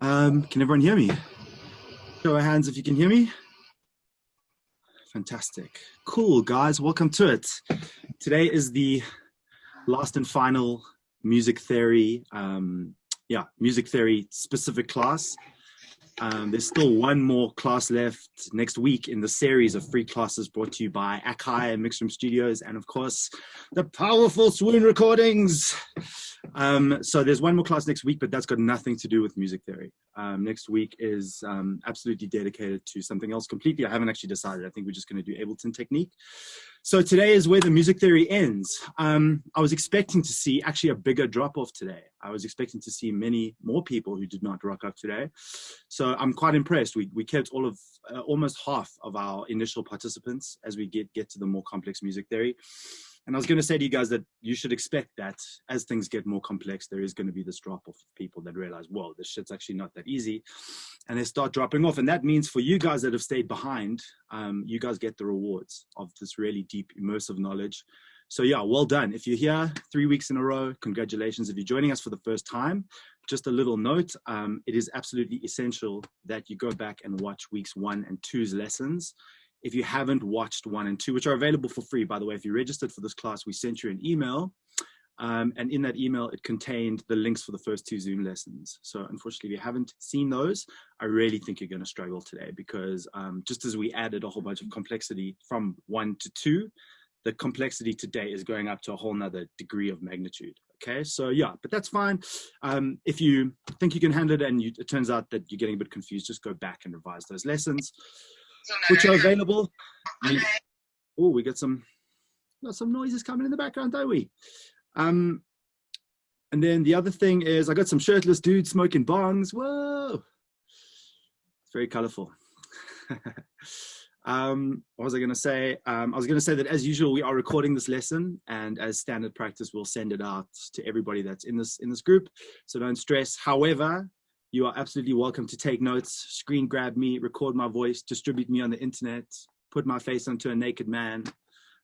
Can everyone hear me? Show of hands if you can hear me. Fantastic. Cool, guys. Welcome to it. Today is the last and final music theory, music theory specific class. There's still one more class left next week in the series of free classes brought to you by Akai and Mixed Room Studios, and of course, the powerful Swoon recordings. So there's one more class next week, but that's got nothing to do with music theory. Next week is absolutely dedicated to something else completely. I haven't actually decided. I think we're just going to do Ableton technique. So today is where the music theory ends. I was expecting to see actually a bigger drop-off today. I was expecting to see many more people who did not rock up today. So I'm quite impressed. We kept all of almost half of our initial participants as we get to the more complex music theory. And I was going to say to you guys that you should expect that as things get more complex, there is going to be this drop off of people that realize, whoa, this shit's actually not that easy. And they start dropping off. And that means for you guys that have stayed behind, you guys get the rewards of this really deep, immersive knowledge. So yeah, well done. If you're here 3 weeks in a row, congratulations. If you're joining us for the first time, just a little note, it is absolutely essential that you go back and watch weeks 1 and 2's lessons. If you haven't watched 1 and 2, which are available for free, by the way, if you registered for this class, we sent you an email. And in that email, it contained the links for the first 2 Zoom lessons. So unfortunately, if you haven't seen those, I really think you're going to struggle today because just as we added a whole bunch of complexity from 1 to 2, the complexity today is going up to a whole nother degree of magnitude. Okay, so yeah, but that's fine. If you think you can handle it and it turns out that you're getting a bit confused, just go back and revise those lessons, which are available. Oh, we got some noises coming in the background, don't we? And then the other thing is I got some shirtless dudes smoking bongs. Whoa, it's very colorful. What was I going to say? I was going to say that as usual, we are recording this lesson, and as standard practice, we'll send it out to everybody that's in this group. So don't stress. However, you are absolutely welcome to take notes, screen grab me, record my voice, distribute me on the internet, put my face onto a naked man,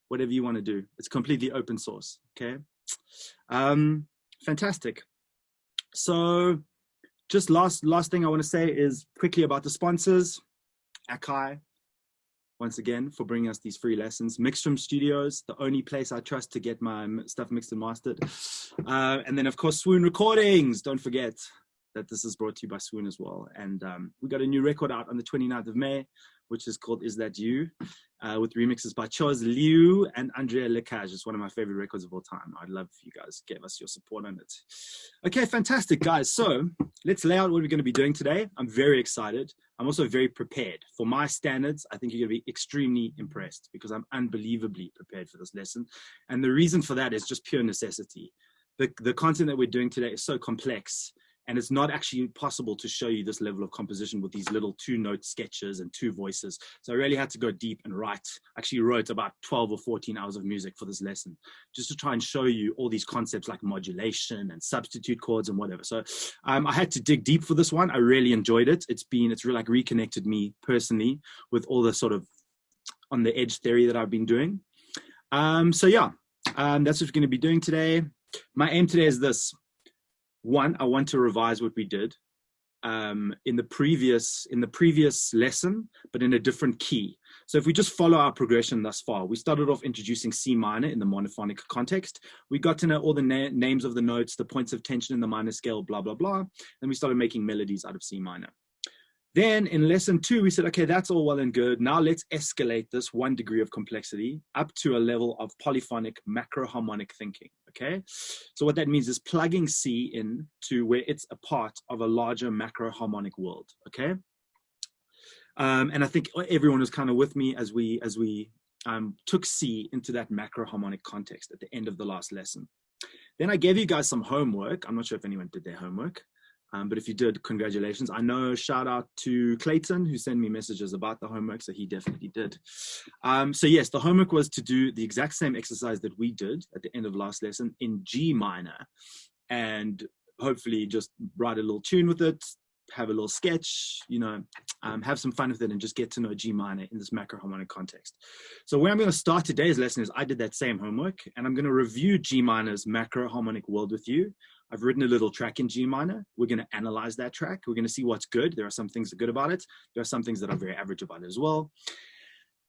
whatever you want to do. It's completely open source, okay? Fantastic. So just last thing I want to say is quickly about the sponsors. Akai, once again, for bringing us these free lessons. Mixed Room Studios, the only place I trust to get my stuff mixed and mastered. And then, of course, Swoon Recordings. Don't forget that this is brought to you by Swoon as well. And we got a new record out on the 29th of May, which is called Is That You? With remixes by Chose Liu and Andrea Lecage. It's one of my favorite records of all time. I'd love if you guys gave us your support on it. Okay, fantastic, guys. So let's lay out what we're going to be doing today. I'm very excited. I'm also very prepared. For my standards, I think you're going to be extremely impressed because I'm unbelievably prepared for this lesson. And the reason for that is just pure necessity. The content that we're doing today is so complex, and it's not actually possible to show you this level of composition with these little 2-note sketches and 2 voices. So I really had to go deep and write. Actually wrote about 12 or 14 hours of music for this lesson, just to try and show you all these concepts like modulation and substitute chords and whatever. So I had to dig deep for this one. I really enjoyed it. It's really like reconnected me personally with all the sort of on the edge theory that I've been doing. So yeah, that's what we're going to be doing today. My aim today is this. 1, I want to revise what we did in the previous lesson, but in a different key. So if we just follow our progression thus far, we started off introducing C minor in the monophonic context. We got to know all the names of the notes, the points of tension in the minor scale, blah, blah, blah. Then we started making melodies out of C minor. Then in lesson 2, we said, okay, that's all well and good. Now let's escalate this 1 degree of complexity up to a level of polyphonic macroharmonic thinking, okay? So what that means is plugging C in to where it's a part of a larger macroharmonic world, okay? And I think everyone was kind of with me as we took C into that macroharmonic context at the end of the last lesson. Then I gave you guys some homework. I'm not sure if anyone did their homework. But if you did, congratulations. I know, shout out to Clayton, who sent me messages about the homework, so he definitely did. So yes, the homework was to do the exact same exercise that we did at the end of last lesson in G minor, and hopefully just write a little tune with it, have a little sketch, you know, have some fun with it and just get to know G minor in this macroharmonic context. So where I'm going to start today's lesson is I did that same homework, and I'm going to review G minor's macroharmonic world with you. I've written a little track in G minor. We're going to analyze that track. We're going to see what's good. There are some things that are good about it. There are some things that are very average about it as well.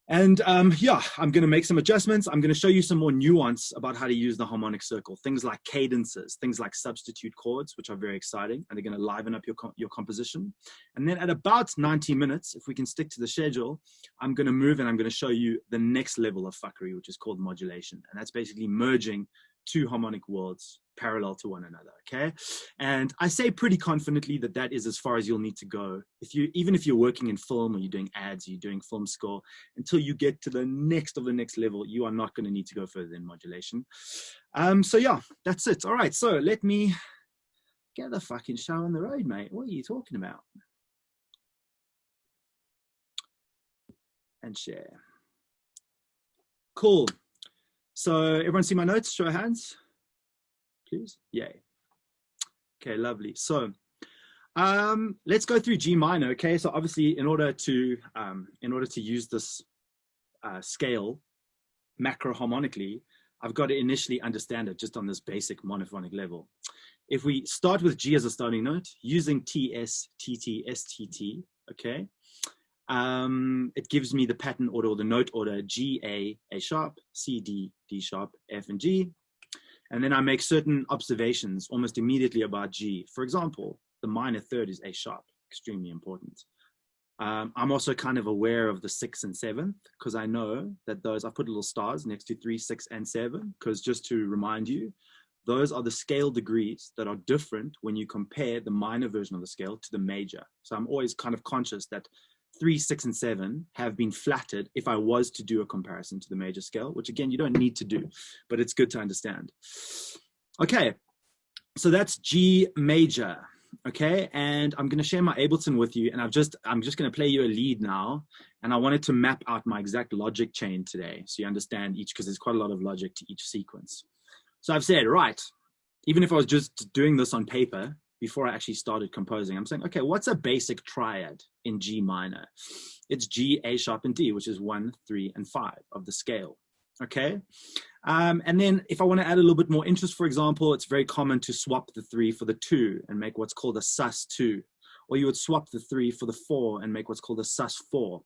And yeah, I'm going to make some adjustments. I'm going to show you some more nuance about how to use the harmonic circle, things like cadences, things like substitute chords, which are very exciting, and they're going to liven up your composition. And then at about 90 minutes, if we can stick to the schedule, I'm going to move and I'm going to show you the next level of fuckery, which is called modulation. And that's basically merging two harmonic worlds parallel to one another, okay? And I say pretty confidently that that is as far as you'll need to go. Even if you're working in film or you're doing ads, or you're doing film score, until you get to the next level, you are not going to need to go further than modulation. So yeah, that's it. All right, so let me get the fucking show on the road, mate. What are you talking about? And share. Cool. So everyone see my notes? Show of hands, please. Yay. Okay, lovely. So let's go through G minor. Okay, so obviously in order to use this scale macroharmonically, I've got to initially understand it just on this basic monophonic level. If we start with G as a starting note, using T, S, T, T, S, T, T, okay, it gives me the pattern order or the note order: G, A sharp, C, D, D sharp, F, and G. And then I make certain observations almost immediately about G. For example, the minor third is A sharp, extremely important. I'm also kind of aware of the 6th and 7th because I know that those, I put little stars next to 3, 6, and 7, because just to remind you, those are the scale degrees that are different when you compare the minor version of the scale to the major. So I'm always kind of conscious that 3, 6, and 7 have been flattered if I was to do a comparison to the major scale, which again, you don't need to do, but it's good to understand. Okay, so that's G major, okay? And I'm gonna share my Ableton with you, and I'm just gonna play you a lead now, and I wanted to map out my exact logic chain today, so you understand each, because there's quite a lot of logic to each sequence. So I've said, right, even if I was just doing this on paper, before I actually started composing, I'm saying, okay, what's a basic triad in G minor? It's G, A sharp, and D, which is 1, 3, and 5 of the scale, okay? And then if I want to add a little bit more interest, for example, it's very common to swap the 3 for the 2 and make what's called a sus2. Or you would swap the 3 for the 4 and make what's called a sus4.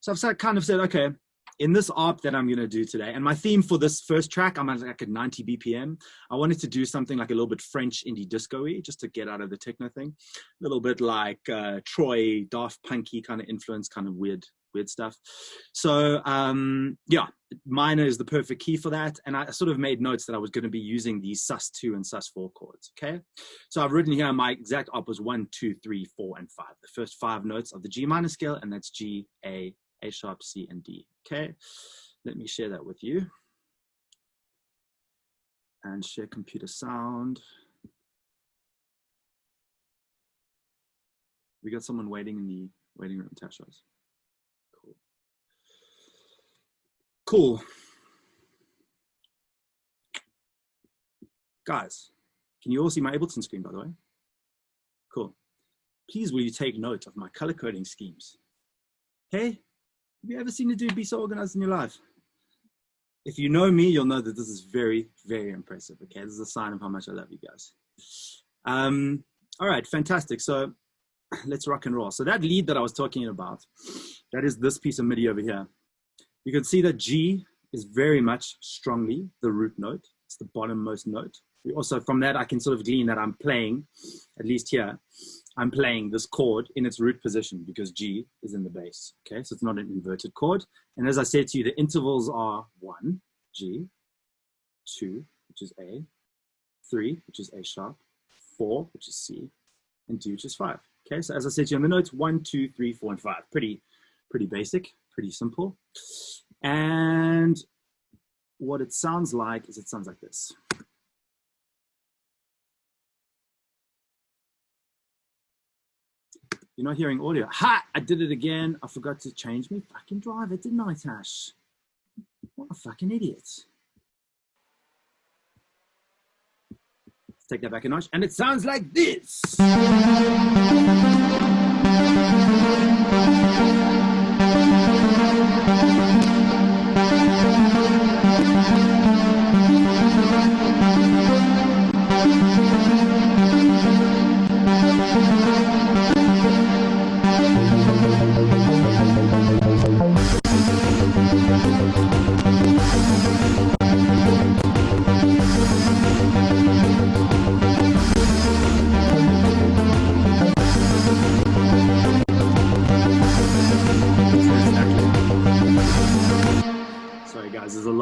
So I've kind of said, okay, in this ARP that I'm going to do today, and my theme for this first track, I'm like at 90 BPM. I wanted to do something like a little bit French indie disco-y, just to get out of the techno thing. A little bit like Troy, Daft Punky kind of influence, kind of weird stuff. So yeah, minor is the perfect key for that. And I sort of made notes that I was going to be using these sus2 and sus4 chords, okay? So I've written here, my exact ARP was 1, 2, 3, 4, and 5. The first 5 notes of the G minor scale, and that's G, A sharp, C, and D. Okay, let me share that with you. And share computer sound. We got someone waiting in the waiting room, Tasha's. Cool. Cool. Guys, can you all see my Ableton screen, by the way? Cool. Please, will you take note of my color coding schemes? Okay? Have you ever seen a dude be so organized in your life? If you know me, you'll know that this is very, very impressive. Okay, this is a sign of how much I love you guys. All right, fantastic. So let's rock and roll. So that lead that I was talking about, that is this piece of MIDI over here. You can see that G is very much strongly the root note. It's the bottommost note. We also, from that, I can sort of glean that I'm playing, at least here, I'm playing this chord in its root position because G is in the bass, okay? So it's not an inverted chord. And as I said to you, the intervals are 1, G, 2, which is A, 3, which is A sharp, 4, which is C, and D, which is 5, okay? So as I said to you on the notes, 1, 2, 3, 4, and 5. Pretty basic, pretty simple. And what it sounds like is it sounds like this. You're not hearing audio. Ha! I did it again. I forgot to change my fucking driver, didn't I, Tash? What a fucking idiot. Let's take that back a notch. And it sounds like this.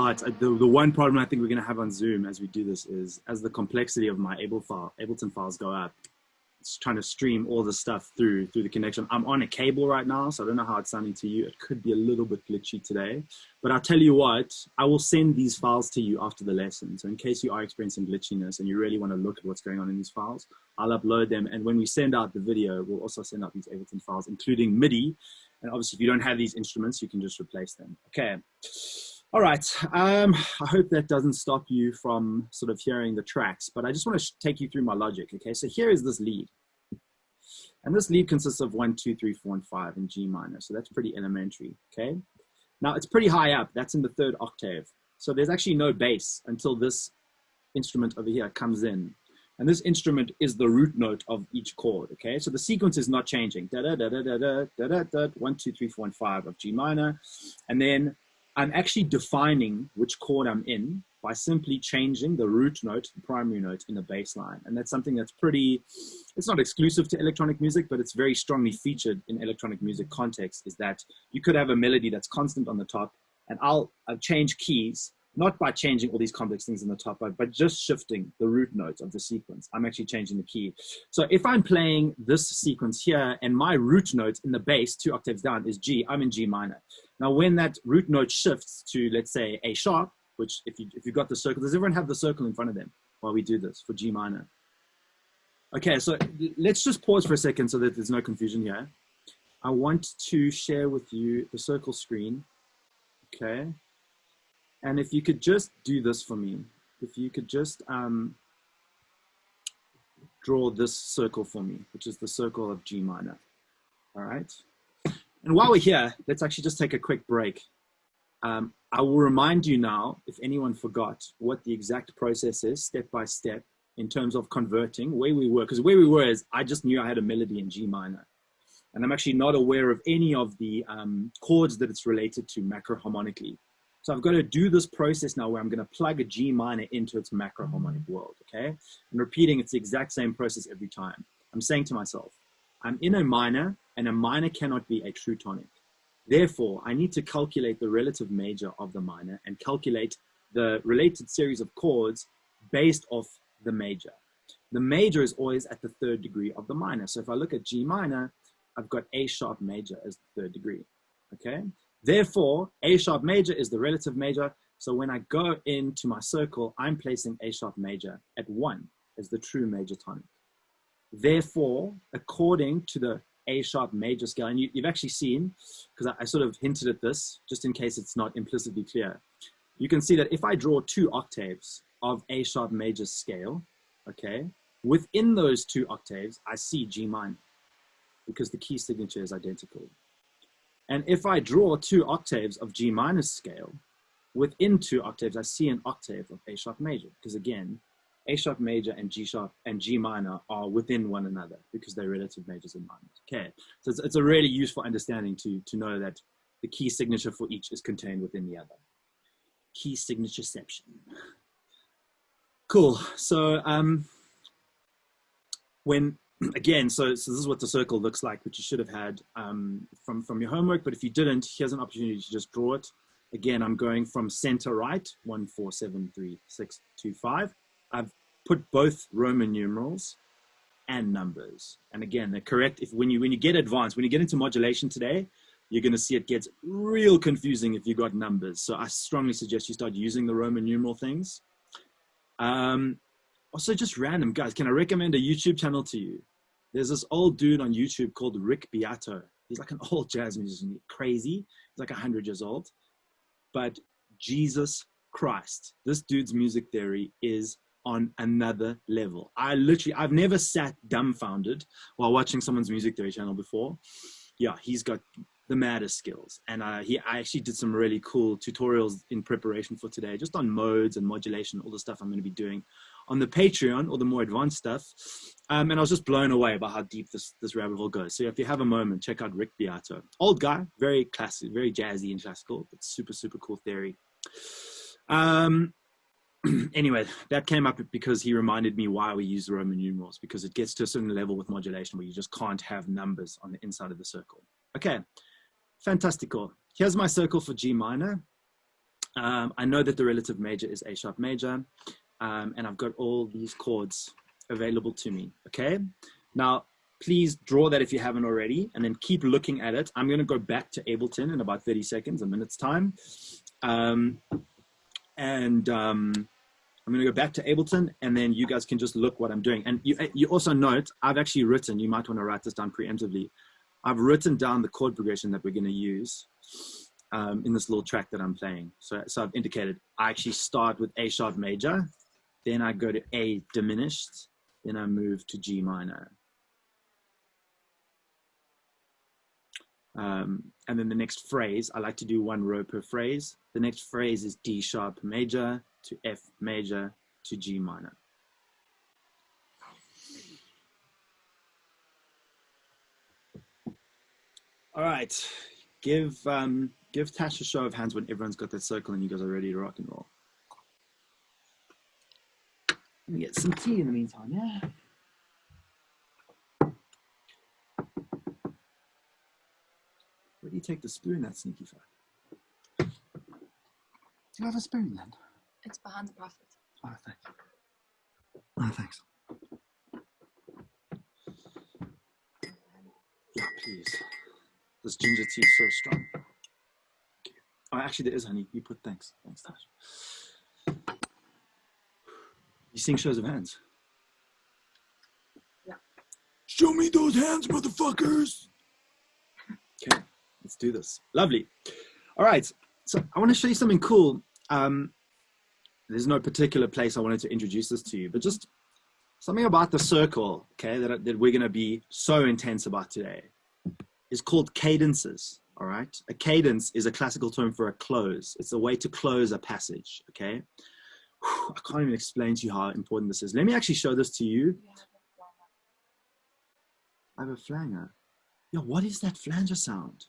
out. The one problem I think we're going to have on Zoom as we do this is, as the complexity of my Ableton files go up, it's trying to stream all the stuff through the connection. I'm on a cable right now, so I don't know how it's sounding to you. It could be a little bit glitchy today, but I'll tell you what, I will send these files to you after the lesson. So in case you are experiencing glitchiness and you really want to look at what's going on in these files, I'll upload them. And when we send out the video, we'll also send out these Ableton files, including MIDI. And obviously, if you don't have these instruments, you can just replace them. Okay. All right. I hope that doesn't stop you from sort of hearing the tracks, but I just want to take you through my logic. Okay. So here is this lead. And this lead consists of 1, 2, 3, 4, and 5 in G minor. So that's pretty elementary. Okay. Now it's pretty high up. That's in the 3rd octave. So there's actually no bass until this instrument over here comes in. And this instrument is the root note of each chord, okay? So the sequence is not changing. Da da da da da da da da da. 1, 2, 3, 4, and 5 of G minor. And then I'm actually defining which chord I'm in by simply changing the root note, the primary note, in the bass line. And that's something that's pretty, it's not exclusive to electronic music, but it's very strongly featured in electronic music context, is that you could have a melody that's constant on the top, and I'll change keys, not by changing all these complex things in the top, but just shifting the root notes of the sequence. I'm actually changing the key. So if I'm playing this sequence here and my root note in the bass 2 octaves down is G, I'm in G minor. Now when that root note shifts to, let's say, A sharp, which if you've got the circle, does everyone have the circle in front of them while we do this for G minor? Okay, so let's just pause for a second so that there's no confusion here. I want to share with you the circle screen, okay? And if you could just do this for me, if you could just draw this circle for me, which is the circle of G minor, all right? And while we're here, let's actually just take a quick break. I will remind you now, if anyone forgot, what the exact process is, step by step, in terms of converting where we were. Because where we were is, I just knew I had a melody in G minor. And I'm actually not aware of any of the chords that it's related to macroharmonically. So I've got to do this process now where I'm going to plug a G minor into its macroharmonic world, okay? And repeating, it's the exact same process every time. I'm saying to myself, I'm in a minor, and a minor cannot be a true tonic. Therefore, I need to calculate the relative major of the minor and calculate the related series of chords based off the major. The major is always at the 3rd degree of the minor. So if I look at G minor, I've got A sharp major as the 3rd degree, okay? Therefore, A sharp major is the relative major. So when I go into my circle, I'm placing A sharp major at 1 as the true major tonic. Therefore, according to the A sharp major scale, and you've actually seen, because I sort of hinted at this, just in case it's not implicitly clear, you can see that if I draw 2 octaves of A sharp major scale, okay, within those 2 octaves, I see G minor, because the key signature is identical. And if I draw 2 octaves of G minor scale, within 2 octaves, I see an octave of A sharp major, because again, A sharp major and G sharp and G minor are within one another because they're relative majors and minors. Okay, so it's a really useful understanding to know that the key signature for each is contained within the other. Key signatureception. Cool. So again, so this is what the circle looks like, which you should have had from your homework. But if you didn't, here's an opportunity to just draw it. Again, I'm going from center right, 1, 4, 7, 3, 6, 2, 5. I've put both Roman numerals and numbers. And again, they're correct. When you get advanced, when you get into modulation today, you're going to see it gets real confusing if you got numbers. So I strongly suggest you start using the Roman numeral things. Also, just random, guys, can I recommend a YouTube channel to you? There's this old dude on YouTube called Rick Beato. He's like an old jazz musician, crazy. He's like 100 years old. But Jesus Christ, this dude's music theory is on another level. I've never sat dumbfounded while watching someone's music theory channel before. Yeah, he's got the maddest skills. And I actually did some really cool tutorials in preparation for today, just on modes and modulation, all the stuff I'm going to be doing on the Patreon, all the more advanced stuff. And I was just blown away by how deep this rabbit hole goes. So if you have a moment, check out Rick Beato. Old guy, very classic, very jazzy and classical, but super, super cool theory. Anyway, that came up because he reminded me why we use the Roman numerals, because it gets to a certain level with modulation where you just can't have numbers on the inside of the circle. Okay, fantastical. Here's my circle for G minor. I know that the relative major is A sharp major, and I've got all these chords available to me, okay? Now, please draw that if you haven't already, and then keep looking at it. I'm gonna go back to Ableton in about 30 seconds, a minute's time. I'm gonna go back to Ableton, and then you guys can just look what I'm doing. And you also note, I've actually written, you might wanna write this down preemptively, I've written down the chord progression that we're gonna use in this little track that I'm playing. So I've indicated, I actually start with A sharp major, then I go to A diminished, then I move to G minor. And then the next phrase, I like to do one row per phrase. The next phrase is D sharp major to F major to G minor. All right, give Tash a show of hands when everyone's got that circle and you guys are ready to rock and roll. Let me get some tea in the meantime, yeah? Where do you take the spoon, that sneaky fuck? Do you have a spoon then? It's behind the prophet. Oh, thanks. Oh, thanks. Yeah, please. This ginger tea is so strong. Oh, actually, there is honey. You put thanks. Thanks, Tash. You sing shows of hands? Yeah. Show me those hands, motherfuckers. Okay, let's do this. Lovely. All right. So I want to show you something cool. There's no particular place I wanted to introduce this to you, but just something about the circle, okay, that we're going to be so intense about today is called cadences, all right? A cadence is a classical term for a close. It's a way to close a passage, okay? I can't even explain to you how important this is. Let me actually show this to you. I have a flanger. Yeah, what is that flanger sound?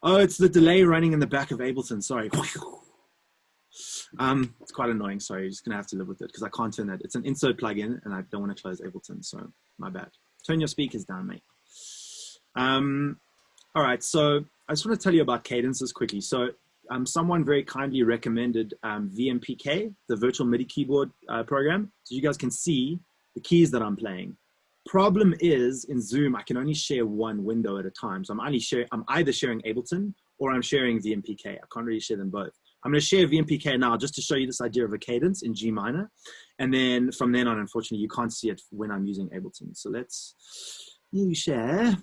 Oh, it's the delay running in the back of Ableton, sorry. It's quite annoying, sorry, you're just gonna have to live with it because I can't turn that. It's an insert plugin and I don't want to close Ableton, so my bad. Turn your speakers down, mate. All right, so I just want to tell you about cadences quickly. So someone very kindly recommended VMPK, the virtual MIDI keyboard program, so you guys can see the keys that I'm playing. Problem is, in Zoom, I can only share one window at a time. So I'm either sharing Ableton or I'm sharing VMPK. I can't really share them both. I'm going to share VMPK now just to show you this idea of a cadence in G minor. And then from then on, unfortunately, you can't see it when I'm using Ableton. So let's share.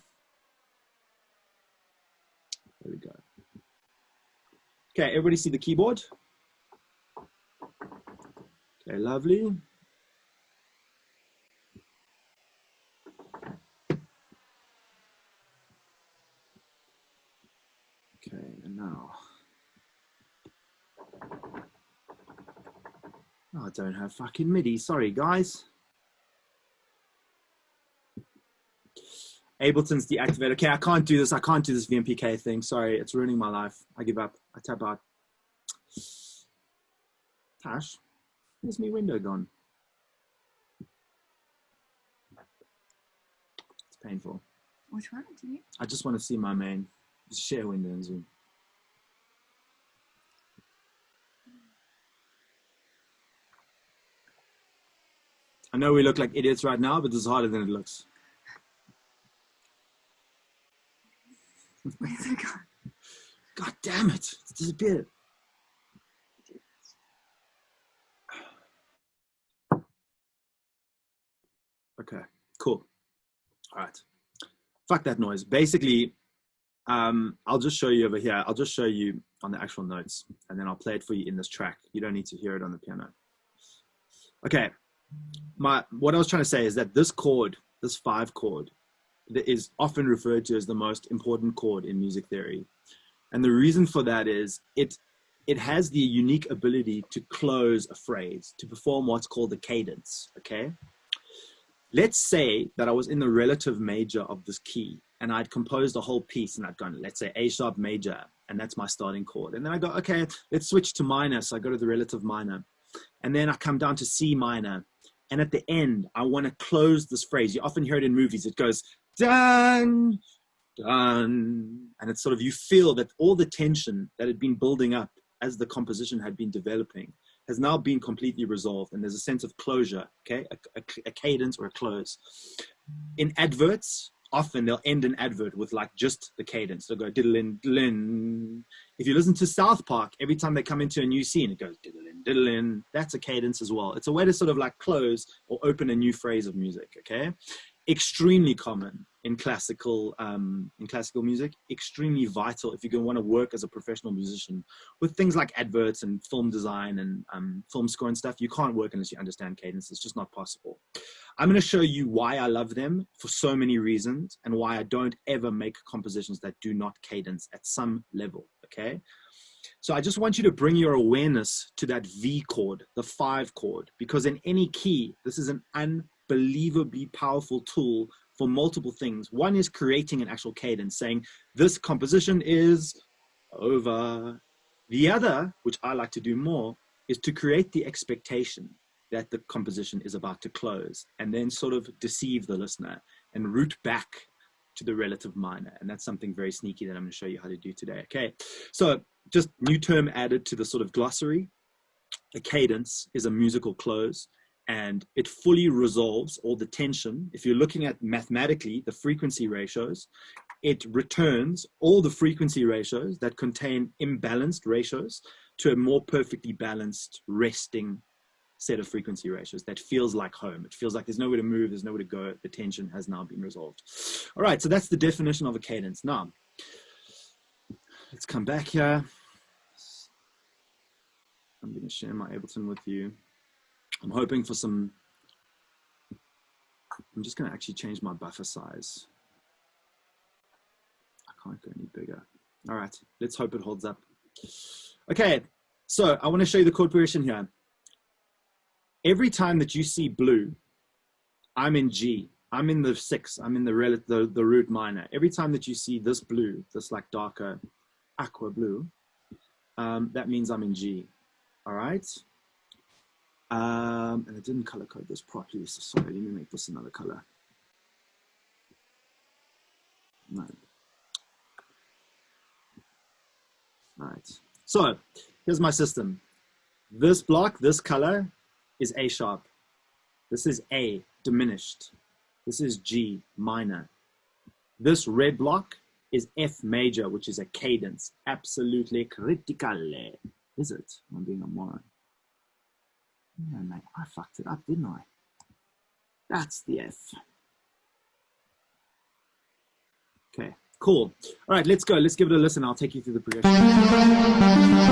There we go. Okay, everybody see the keyboard? Okay, lovely. Okay, and now. Oh, I don't have fucking MIDI. Sorry, guys. Ableton's deactivated. Okay, I can't do this. I can't do this VMPK thing. Sorry, it's ruining my life. I give up. I tap out. Tash, where's my window gone? It's painful. Which one do you? I just want to see my main. Just share window in Zoom. I know we look like idiots right now, but this is harder than it looks. Where's it gone? God damn it. It's disappeared. Okay, cool. All right. Fuck that noise. Basically, I'll just show you over here. I'll just show you on the actual notes, and then I'll play it for you in this track. You don't need to hear it on the piano. Okay. What I was trying to say is that this chord, this 5 chord, that is often referred to as the most important chord in music theory. And the reason for that is it has the unique ability to close a phrase, to perform what's called a cadence, okay? Let's say that I was in the relative major of this key and I'd composed a whole piece and I'd gone, let's say A sharp major, and that's my starting chord. And then I go, okay, let's switch to minor. So I go to the relative minor. And then I come down to C minor. And at the end, I want to close this phrase. You often hear it in movies. It goes, dun, dun. And it's sort of, you feel that all the tension that had been building up as the composition had been developing has now been completely resolved, and there's a sense of closure, okay, a cadence or a close. In adverts, often they'll end an advert with like just the cadence. They'll go diddle-in, diddle-in. If you listen to South Park, every time they come into a new scene, it goes diddle-in, diddle-in. That's a cadence as well. It's a way to sort of like close or open a new phrase of music, okay? Extremely common in classical music, extremely vital if you're going to want to work as a professional musician with things like adverts and film design and film score and stuff. You can't work unless you understand cadence. It's just not possible. I'm going to show you why I love them for so many reasons and why I don't ever make compositions that do not cadence at some level, okay? So I just want you to bring your awareness to that V chord, the 5 chord, because in any key, this is an unbelievably powerful tool for multiple things. One is creating an actual cadence, saying this composition is over. The other, which I like to do more, is to create the expectation that the composition is about to close and then sort of deceive the listener and root back to the relative minor. And that's something very sneaky that I'm going to show you how to do today. Okay, so just new term added to the sort of glossary. A cadence is a musical close, and it fully resolves all the tension. If you're looking at mathematically the frequency ratios, it returns all the frequency ratios that contain imbalanced ratios to a more perfectly balanced resting set of frequency ratios that feels like home. It feels like there's nowhere to move, there's nowhere to go. The tension has now been resolved. All right, so that's the definition of a cadence. Now, let's come back here. I'm going to share my Ableton with you. I'm hoping for some, I'm just going to actually change my buffer size. I can't go any bigger. All right, let's hope it holds up. Okay, so I want to show you the chord progression here. Every time that you see blue, I'm in G. I'm in the 6. I'm in the root minor. Every time that you see this blue, this like darker aqua blue, that means I'm in G. All right. And I didn't color code this properly, so sorry, let me make this another color. No. All right, so here's my system. This block, this color is A sharp. This is A diminished. This is G minor. This red block is F major, which is a cadence. Absolutely critical. Is it? I'm being a moron. Yeah, mate, I fucked it up, didn't I? That's the F. Okay, cool. All right, let's go. Let's give it a listen. I'll take you through the progression.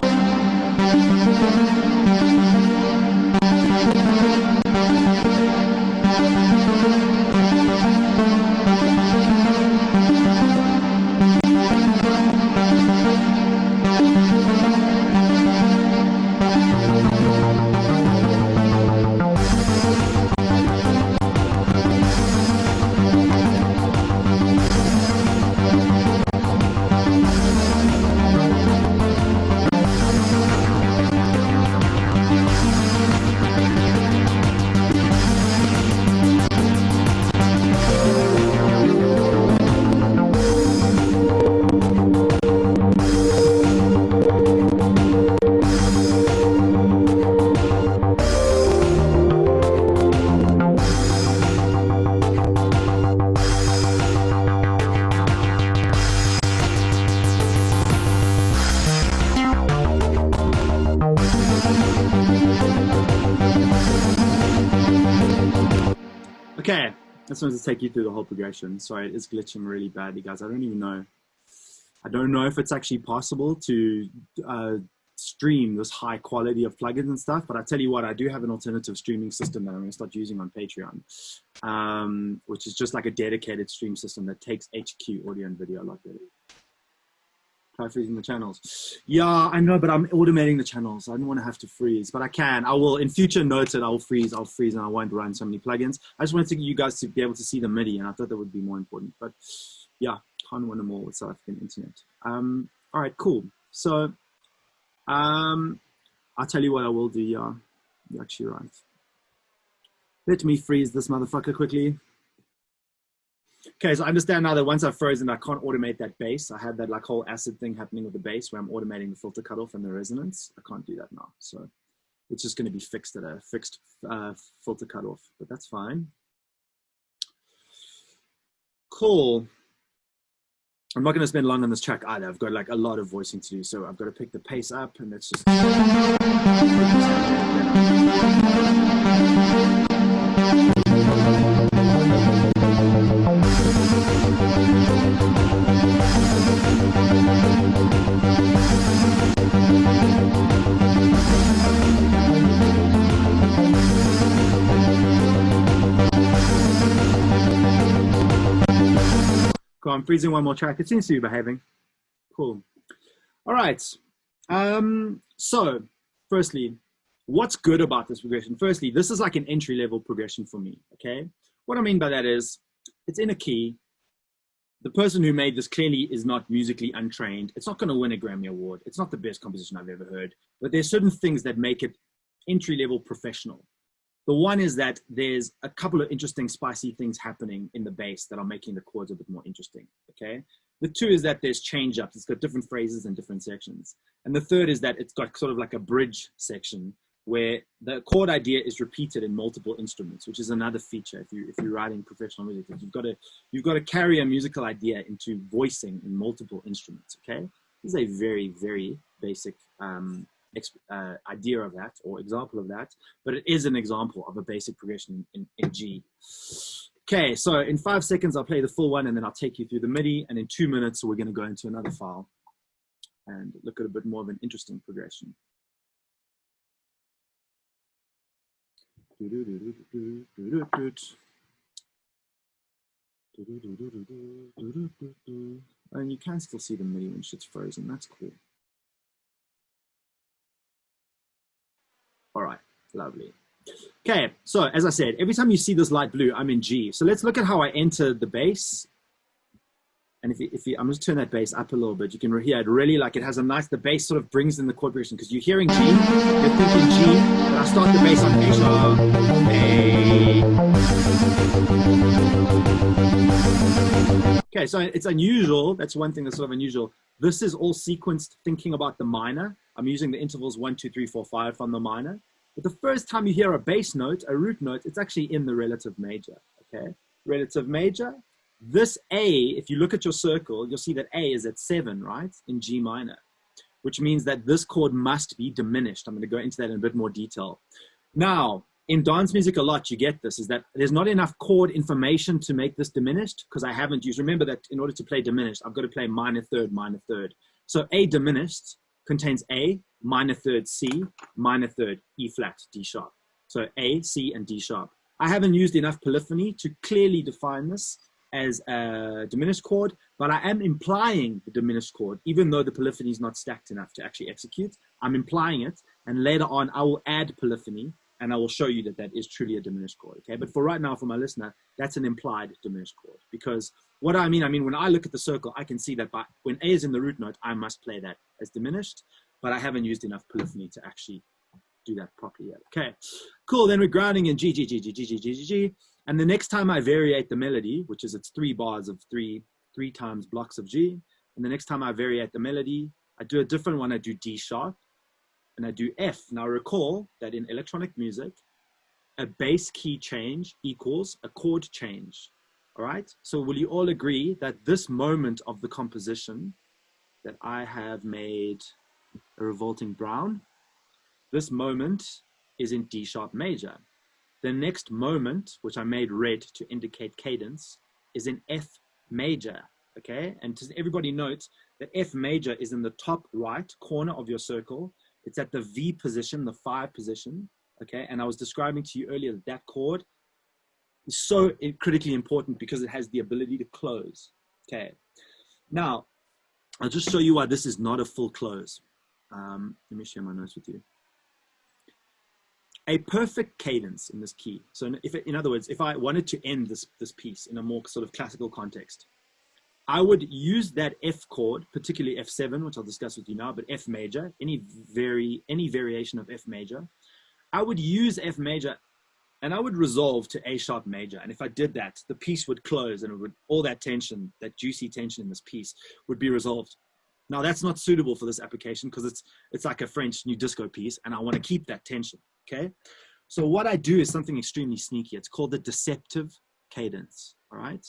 Okay, I just wanted to take you through the whole progression. Sorry, it is glitching really badly, guys. I don't even know. I don't know if it's actually possible to stream this high quality of plugins and stuff, but I tell you what, I do have an alternative streaming system that I'm going to start using on Patreon, which is just like a dedicated stream system that takes HQ audio and video a lot better. Try freezing the channels. Yeah, I know, but I'm automating the channels. I don't want to have to freeze, but I can. I will, in future notes it, I'll freeze, and I won't run so many plugins. I just wanted to get you guys to be able to see the MIDI, and I thought that would be more important. But yeah, can't win them all with South African internet. All right, cool. So I'll tell you what I will do. Yeah, you're actually right. Let me freeze this motherfucker quickly. Okay, so I understand now that once I've frozen, I can't automate that bass. I had that like whole acid thing happening with the bass where I'm automating the filter cutoff and the resonance. I can't do that now. So it's just going to be fixed at a fixed filter cutoff, but that's fine. Cool. I'm not going to spend long on this track either. I've got like a lot of voicing to do. So I've got to pick the pace up and let's just. Cool, I'm freezing one more track. It seems to be behaving. Cool. All right. So firstly, what's good about this progression? Firstly, this is like an entry-level progression for me, okay? What I mean by that is it's in a key. The person who made this clearly is not musically untrained. It's not going to win a Grammy Award. It's not the best composition I've ever heard, but there's certain things that make it entry-level professional. The one is that there's a couple of interesting spicy things happening in the bass that are making the chords a bit more interesting, okay? The two is that there's change-ups. It's got different phrases and different sections. And the third is that it's got sort of like a bridge section where the chord idea is repeated in multiple instruments, which is another feature. If you're writing professional music, you've got to carry a musical idea into voicing in multiple instruments, okay? This is a very, very basic idea of that or example of that, but it is an example of a basic progression in G. Okay, so in 5 seconds, I'll play the full one and then I'll take you through the MIDI, and in 2 minutes, we're going to go into another file and look at a bit more of an interesting progression. And you can still see the MIDI when shit's frozen. That's cool. All right, lovely. Okay, so as I said, every time you see this light blue, I'm in G. So let's look at how I enter the bass. And I'm just turn that bass up a little bit. You can hear it really like it has a nice, the bass sort of brings in the chord progression because you're hearing G, you're thinking G, and I start the bass on A sharp, A. Okay, so it's unusual. That's one thing that's sort of unusual. This is all sequenced thinking about the minor. I'm using the intervals 1, 2, 3, 4, 5 from the minor. But the first time you hear a bass note, a root note, it's actually in the relative major, okay? Relative major. This A, if you look at your circle, you'll see that A is at 7, right? In G minor, which means that this chord must be diminished. I'm going to go into that in a bit more detail. Now, in dance music a lot, you get this, is that there's not enough chord information to make this diminished because I haven't used, remember that in order to play diminished, I've got to play minor third, minor third. So A diminished contains A, minor third C, minor third E flat, D sharp. So A, C, and D sharp. I haven't used enough polyphony to clearly define this as a diminished chord, but I am implying the diminished chord, even though the polyphony is not stacked enough to actually execute. I'm implying it, and later on I will add polyphony, and I will show you that that is truly a diminished chord, okay? But for right now, for my listener, that's an implied diminished chord, because what I mean when I look at the circle, I can see that when A is in the root note, I must play that as diminished, but I haven't used enough polyphony to actually do that properly yet. Okay, cool, then we're grounding in G, G, G, G, G, G, G, G, G. And the next time I variate the melody, which is it's 3 bars of three times blocks of G, and the next time I variate the melody, I do a different one. I do D sharp, and I do F. Now recall that in electronic music, a bass key change equals a chord change, all right? So will you all agree that this moment of the composition that I have made a revolting brown, this moment is in D sharp major. The next moment, which I made red to indicate cadence, is in F major, okay? And everybody notes that F major is in the top right corner of your circle. It's at the V position, the 5 position, okay? And I was describing to you earlier that that chord is so critically important because it has the ability to close, okay? Now, I'll just show you why this is not a full close. Let me share my notes with you. A perfect cadence in this key. So in other words, if I wanted to end this piece in a more sort of classical context, I would use that F chord, particularly F7, which I'll discuss with you now, but F major, any variation of F major, I would use F major and I would resolve to A sharp major. And if I did that, the piece would close, and it would, all that tension, that juicy tension in this piece would be resolved. Now that's not suitable for this application because it's like a French new disco piece, and I want to keep that tension, okay? So what I do is something extremely sneaky. It's called the deceptive cadence, all right?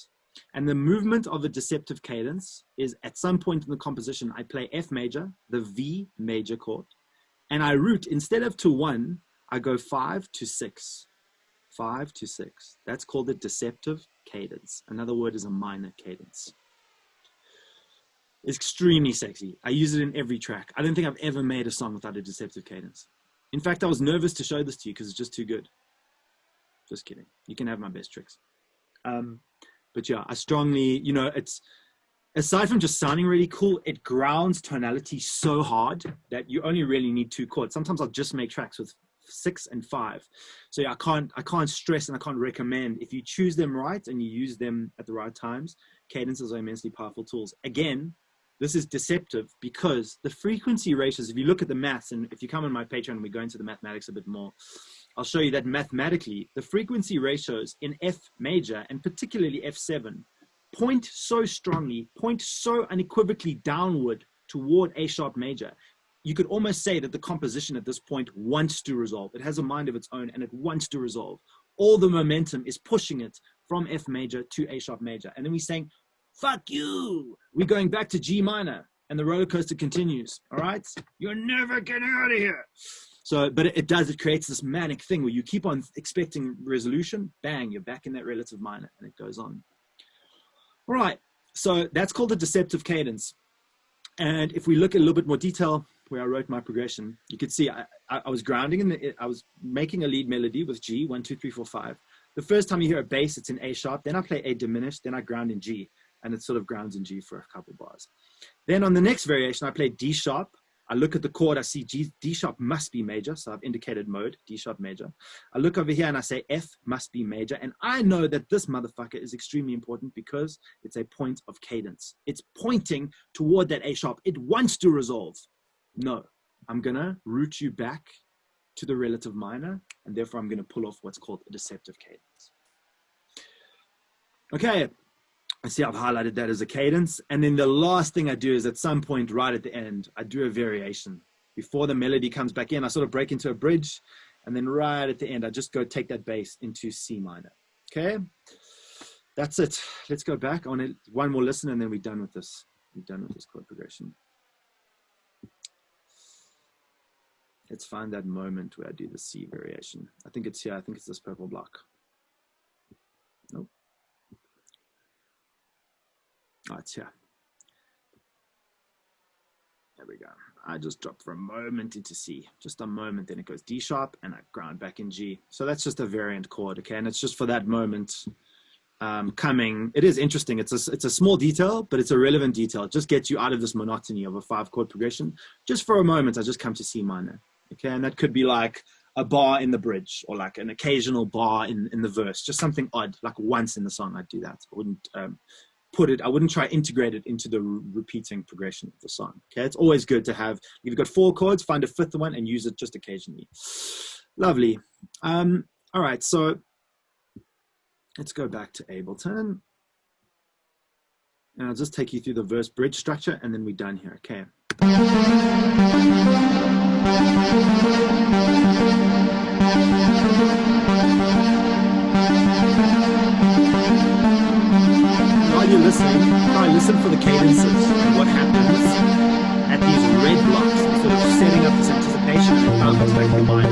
And the movement of a deceptive cadence is at some point in the composition, I play F major, the V major chord, and I root, instead of to 1, I go 5 to 6, 5 to 6. That's called the deceptive cadence. Another word is a minor cadence. It's extremely sexy. I use it in every track. I don't think I've ever made a song without a deceptive cadence. In fact, I was nervous to show this to you because it's just too good. Just kidding. You can have my best tricks. But yeah, I strongly, you know, it's, aside from just sounding really cool, it grounds tonality so hard that you only really need 2 chords. Sometimes I'll just make tracks with 6 and 5. So yeah, I can't stress and I can't recommend, if you choose them right and you use them at the right times, cadences are immensely powerful tools. Again, this is deceptive because the frequency ratios, if you look at the maths, and if you come on my Patreon and we go into the mathematics a bit more, I'll show you that mathematically, the frequency ratios in F major, and particularly F7, point so strongly, point so unequivocally downward toward A sharp major. You could almost say that the composition at this point wants to resolve. It has a mind of its own and it wants to resolve. All the momentum is pushing it from F major to A sharp major. And then we're saying, fuck you. We're going back to G minor and the roller coaster continues. All right. You're never getting out of here. So, but it creates this manic thing where you keep on expecting resolution, bang, you're back in that relative minor, and it goes on. All right, so that's called a deceptive cadence. And if we look at a little bit more detail where I wrote my progression, you could see I was grounding I was making a lead melody with G, 1, 2, 3, 4, 5. The first time you hear a bass, it's in A sharp, then I play A diminished, then I ground in G, and it sort of grounds in G for a couple bars. Then on the next variation, I play D sharp. I look at the chord, I see D sharp must be major, so I've indicated mode, D sharp major. I look over here and I say F must be major, and I know that this motherfucker is extremely important because it's a point of cadence. It's pointing toward that A sharp. It wants to resolve. No, I'm gonna root you back to the relative minor, and therefore I'm gonna pull off what's called a deceptive cadence. Okay. I see I've highlighted that as a cadence. And then the last thing I do is at some point right at the end, I do a variation. Before the melody comes back in, I sort of break into a bridge. And then right at the end, I just go take that bass into C minor. Okay, that's it. Let's go back on it. One more listen and then we're done with this. We're done with this chord progression. Let's find that moment where I do the C variation. I think it's here. I think it's this purple block. Nope. Oh, it's here. There we go. I just dropped for a moment into C, just a moment, then it goes D sharp and I ground back in G. So that's just a variant chord, okay? And it's just for that moment coming. It is interesting. It's a small detail, but it's a relevant detail. It just gets you out of this monotony of a 5-chord progression. Just for a moment, I just come to C minor, okay? And that could be like a bar in the bridge or like an occasional bar in the verse, just something odd, like once in the song I'd do that. I wouldn't I wouldn't try to integrate it into the repeating progression of the song. Okay, it's always good to have, if you've got 4 chords, find a 5th one and use it just occasionally. Lovely. All right, so let's go back to Ableton. And I'll just take you through the verse bridge structure and then we're done here, okay? While you're listening, try to listen for the cadences and what happens at these red blocks, sort of setting up this anticipation and how it comes back to your mind.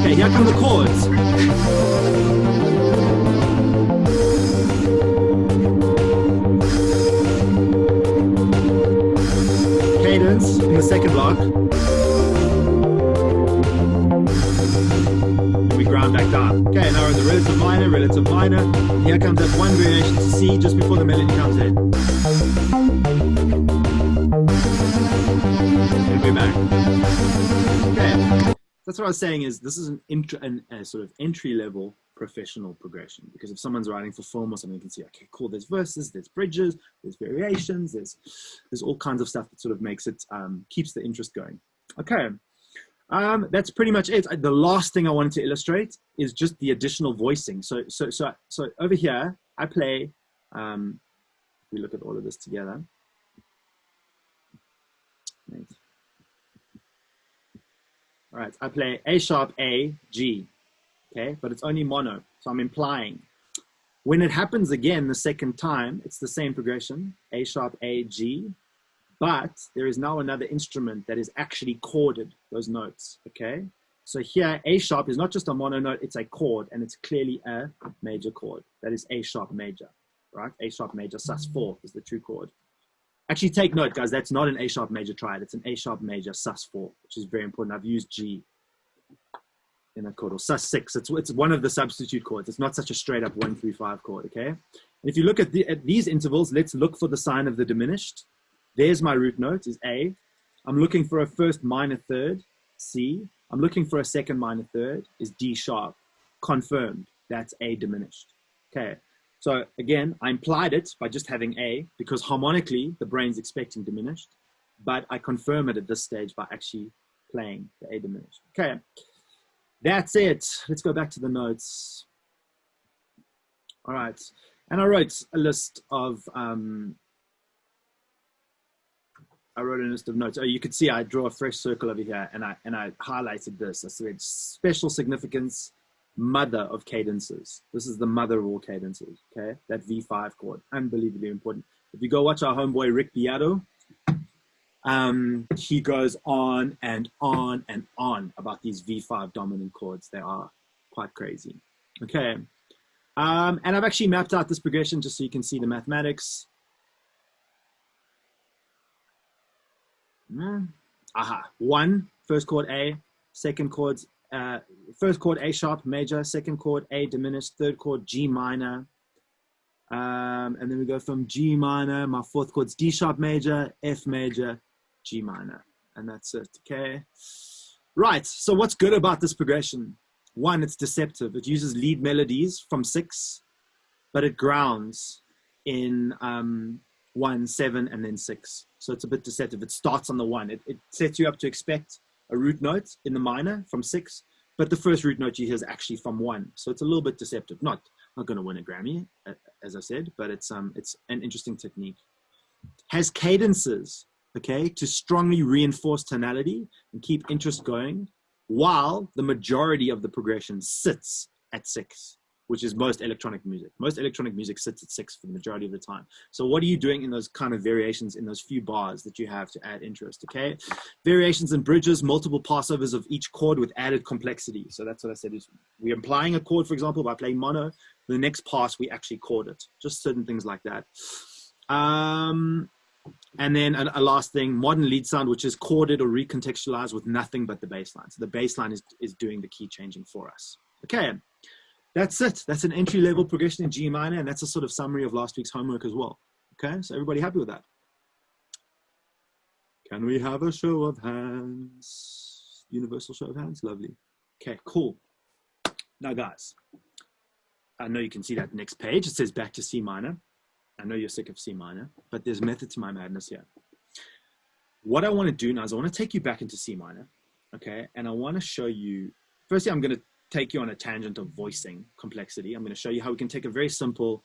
Okay, here come the chords. Cadence in the second block. And we ground back down. Okay, now we're in the relative minor, relative minor. Here comes that one variation to C just before the melody comes in. And we're back. Okay, that's what I was saying is this is a sort of entry level professional progression, because if someone's writing for film or something, you can see, okay, cool, there's verses, there's bridges, there's variations, there's all kinds of stuff that sort of makes it, keeps the interest going. Okay, that's pretty much it. The last thing I wanted to illustrate is just the additional voicing. So over here, I play, we look at all of this together. Right. All right, I play A sharp, A, G, okay, but it's only mono, so I'm implying. When it happens again the second time, it's the same progression, A sharp, A, G, but there is now another instrument that is actually chorded those notes, okay? So here, A sharp is not just a mono note, it's a chord, and it's clearly a major chord. That is A sharp major, right? A sharp major, sus4 is the true chord. Actually, take note, guys, that's not an A sharp major triad. It's an A sharp major sus4, which is very important. I've used G in that chord, or sus6. It's one of the substitute chords. It's not such a straight up 1, 3, 5 chord, okay? And if you look at these intervals, let's look for the sign of the diminished. There's my root note, is A. I'm looking for a first minor third, C. I'm looking for a second minor third, is D sharp. Confirmed, that's A diminished, okay? So again, I implied it by just having A, because harmonically, the brain's expecting diminished, but I confirm it at this stage by actually playing the A diminished. Okay, that's it. Let's go back to the notes. All right, and I wrote a list of, notes. Oh, you could see I draw a fresh circle over here, and I highlighted this. I said special significance, mother of cadences. This is the mother of all cadences, okay? That V5 chord, unbelievably important. If you go watch our homeboy Rick Beato, he goes on and on and on about these V5 dominant chords. They are quite crazy, okay? And I've actually mapped out this progression just so you can see the mathematics. Aha, 1, first chord A, second chords, first chord A sharp major, second chord A diminished, third chord G minor, and then we go from G minor, my fourth chord's D sharp major, F major, G minor, and that's it, okay? Right, so what's good about this progression? 1, it's deceptive. It uses lead melodies from 6, but it grounds in 1, 7, and then 6. So it's a bit deceptive. It starts on the 1. It sets you up to expect a root note in the minor from 6, but the first root note you hear is actually from 1. So it's a little bit deceptive. Not going to win a Grammy, as I said, but it's an interesting technique. Has cadences, okay, to strongly reinforce tonality and keep interest going, while the majority of the progression sits at 6, which is most electronic music. Most electronic music sits at 6 for the majority of the time. So what are you doing in those kind of variations, in those few bars that you have to add interest, okay? Variations and bridges, multiple passovers of each chord with added complexity. So that's what I said, is we're implying a chord, for example, by playing mono. The next pass, we actually chord it. Just certain things like that. And then a last thing, modern lead sound, which is chorded or recontextualized with nothing but the bass line. So the bass line is doing the key changing for us. Okay. That's it. That's an entry-level progression in G minor, and that's a sort of summary of last week's homework as well. Okay, so everybody happy with that? Can we have a show of hands? Universal show of hands? Lovely. Okay, cool. Now, guys, I know you can see that next page. It says back to C minor. I know you're sick of C minor, but there's method to my madness here. What I want to do now is I want to take you back into C minor, okay? And I want to show you, firstly, I'm going to take you on a tangent of voicing complexity. I'm going to show you how we can take a very simple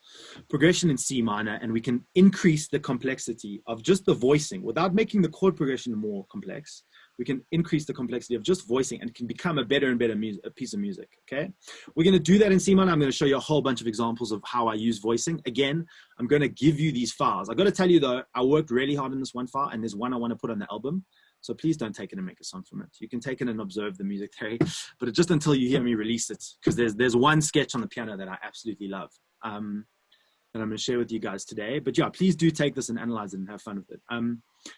progression in C minor and we can increase the complexity of just the voicing without making the chord progression more complex. We can increase the complexity of just voicing and it can become a better and better piece of music, okay? We're going to do that in C minor. I'm going to show you a whole bunch of examples of how I use voicing. Again, I'm going to give you these files. I've got to tell you though, I worked really hard on this one file and there's one I want to put on the album. So please don't take it and make a song from it. You can take it and observe the music theory, but just until you hear me release it, because there's one sketch on the piano that I absolutely love that I'm going to share with you guys today. But yeah, please do take this and analyze it and have fun with it.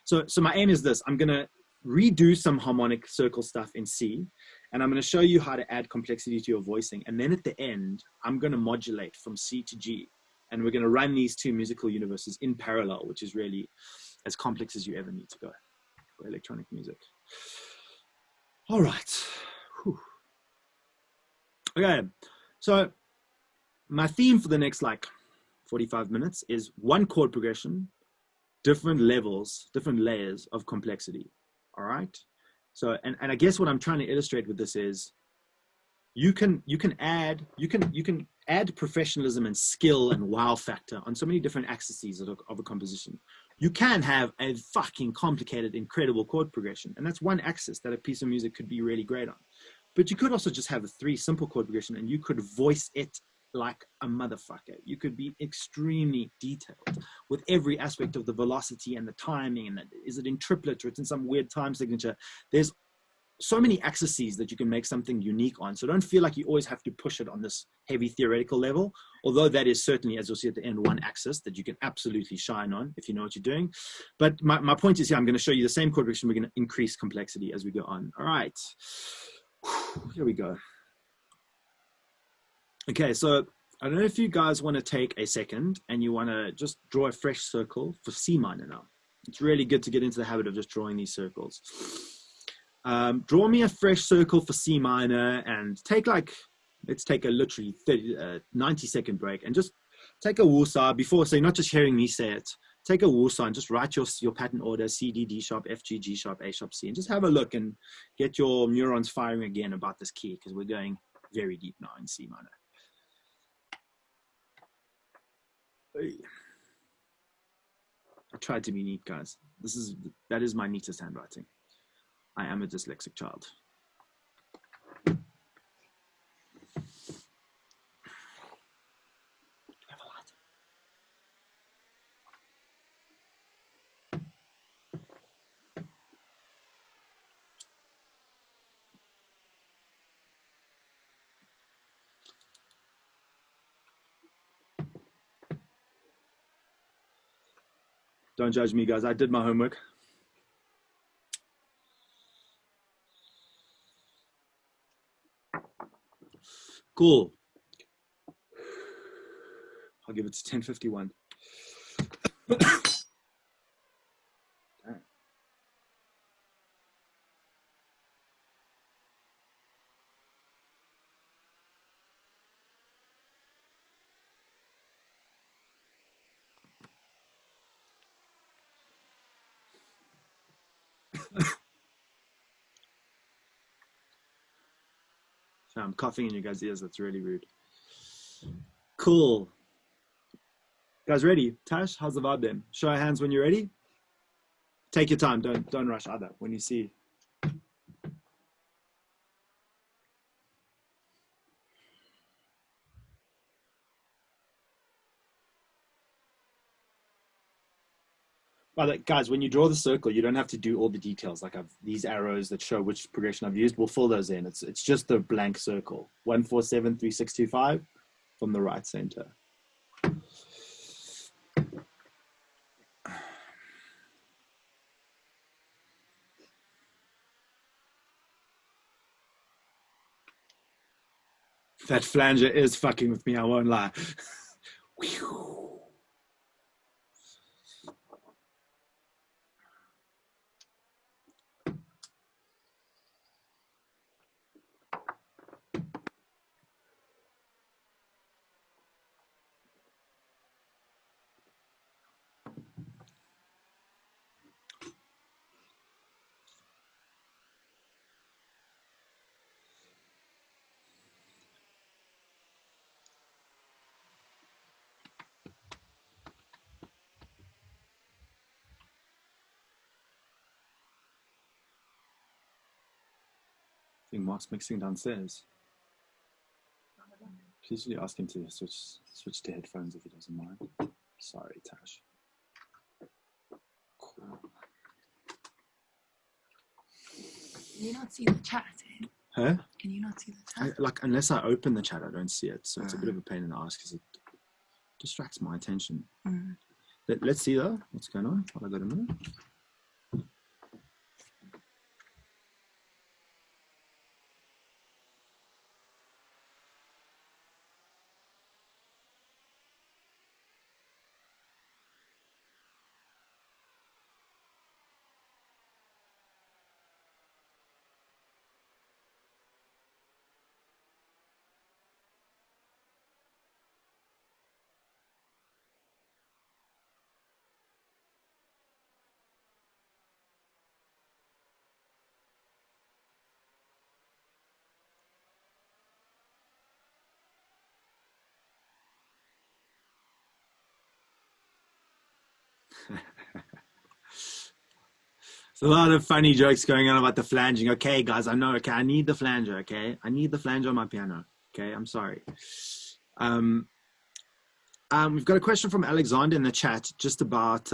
So my aim is this. I'm going to redo some harmonic circle stuff in C, and I'm going to show you how to add complexity to your voicing. And then at the end, I'm going to modulate from C to G, and we're going to run these two musical universes in parallel, which is really as complex as you ever need to go for electronic music. All right. Whew. Okay, so my theme for the next like 45 minutes is one chord progression, different levels, different layers of complexity. All right. So, and I guess what I'm trying to illustrate with this is you can add professionalism and skill and wow factor on so many different axes of a composition. You can have a fucking complicated, incredible chord progression, and that's one axis that a piece of music could be really great on. But you could also just have a 3 simple chord progression, and you could voice it like a motherfucker. You could be extremely detailed with every aspect of the velocity and the timing, and is it in triplet or it's in some weird time signature. There's so many axes that you can make something unique on. So don't feel like you always have to push it on this heavy theoretical level, although that is certainly, as you'll see at the end, one axis that you can absolutely shine on if you know what you're doing. But my point is here, I'm going to show you the same chord progression. We're going to increase complexity as we go on. All right. Here we go. Okay, so I don't know if you guys want to take a second and you want to just draw a fresh circle for C minor now. It's really good to get into the habit of just drawing these circles. Draw me a fresh circle for C minor and take like, let's take a literally 90-second break and just take a woosah before, so you're not just hearing me say it. Take a woosah and just write your pattern order, C, D, D sharp, F, G, G sharp, A sharp, C, and just have a look and get your neurons firing again about this key, because we're going very deep now in C minor. I tried to be neat, guys. That is my neatest handwriting. I am a dyslexic child. Don't judge me, guys. I did my homework. Cool. I'll give it to 10:51. So I'm coughing in you guys' ears. That's really rude. Cool. Guys, ready? Tash, how's the vibe then? Show your hands when you're ready. Take your time. Don't rush either. When you see. But guys, when you draw the circle, you don't have to do all the details. Like these arrows that show which progression I've used. We'll fill those in. It's just a blank circle. 1, 4, 7, 3, 6, 2, 5 from the right center. That flanger is fucking with me, I won't lie. I think Mark's mixing downstairs. Please really ask him to switch to headphones if he doesn't mind. Sorry, Tash. Cool. Can you not see the chat? Huh? Can you not see the chat? Like, unless I open the chat, I don't see it. So it's a bit of a pain in the ass because it distracts my attention. Let's see though. What's going on? While I got a minute. a lot of funny jokes going on about the flanging. Okay, guys, I know. Okay, I need the flanger. Okay, I need the flanger on my piano. Okay, I'm sorry. We've got a question from Alexander in the chat just about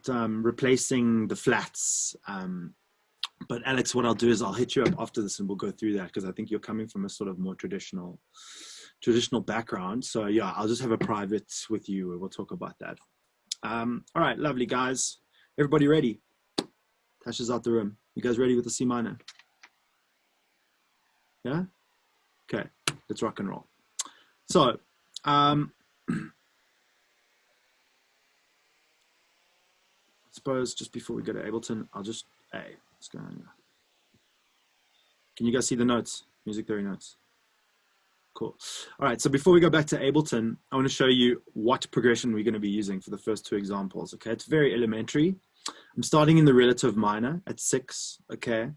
replacing the flats. But Alex, what I'll do is I'll hit you up after this and we'll go through that, because I think you're coming from a sort of more traditional background. So yeah, I'll just have a private with you and we'll talk about that. All right, lovely guys. Everybody ready? Tasha's out the room. You guys ready with the C minor? Yeah? Okay, let's rock and roll. So, I suppose just before we go to Ableton, I'll just, hey, what's going on here? Can you guys see the notes? Music theory notes. Cool. All right, so before we go back to Ableton, I want to show you what progression we're going to be using for the first two examples, okay? It's very elementary. I'm starting in the relative minor at 6, okay?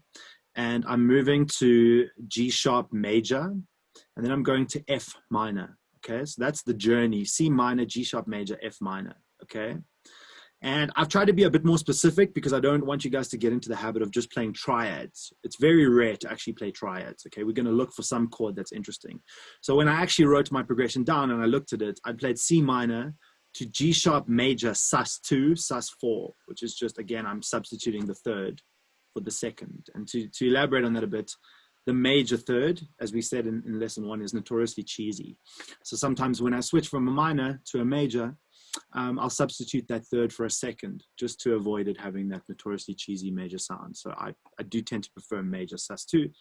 And I'm moving to G sharp major, and then I'm going to F minor, okay? So that's the journey, C minor, G sharp major, F minor, okay? And I've tried to be a bit more specific because I don't want you guys to get into the habit of just playing triads. It's very rare to actually play triads, okay? We're going to look for some chord that's interesting. So when I actually wrote my progression down and I looked at it, I played C minor to G sharp major, sus2, sus4, which is just, again, I'm substituting the third for the second. And to elaborate on that a bit, the major third, as we said in lesson 1, is notoriously cheesy. So sometimes when I switch from a minor to a major, I'll substitute that third for a second just to avoid it having that notoriously cheesy major sound. So I do tend to prefer major sus2.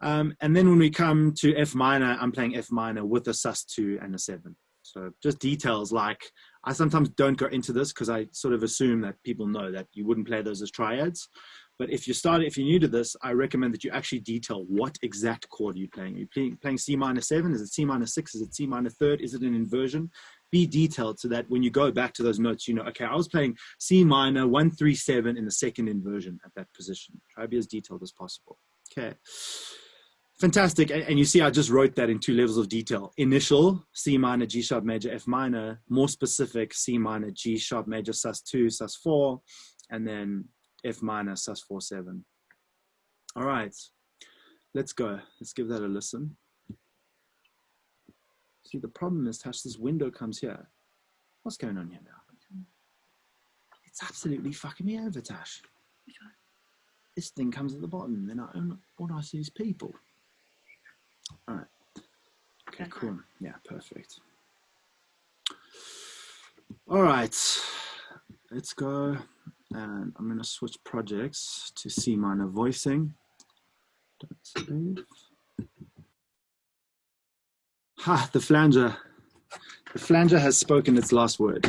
And then when we come to F minor, I'm playing F minor with a sus2 and a 7. So just details, like I sometimes don't go into this because I sort of assume that people know that you wouldn't play those as triads. But if you're new to this, I recommend that you actually detail what exact chord are you playing. Are you playing C minor 7? Is it C minor 6? Is it C minor 3rd? Is it an inversion? Be detailed so that when you go back to those notes, you know, okay, I was playing C minor 1, 3, 7 in the second inversion at that position. Try to be as detailed as possible. Okay. Fantastic. And you see, I just wrote that in 2 levels of detail. Initial, C minor, G sharp major, F minor. More specific, C minor, G sharp major, sus2, sus4. And then F minor, sus4, 7. All right. Let's go. Let's give that a listen. See, the problem is, Tash, this window comes here. What's going on here now? It's absolutely fucking me over, Tash. This thing comes at the bottom, then all I see is people. All right. Okay, cool. Yeah, perfect. All right. Let's go. And I'm going to switch projects to C minor voicing. Don't save. Ha, the flanger. The flanger has spoken its last word.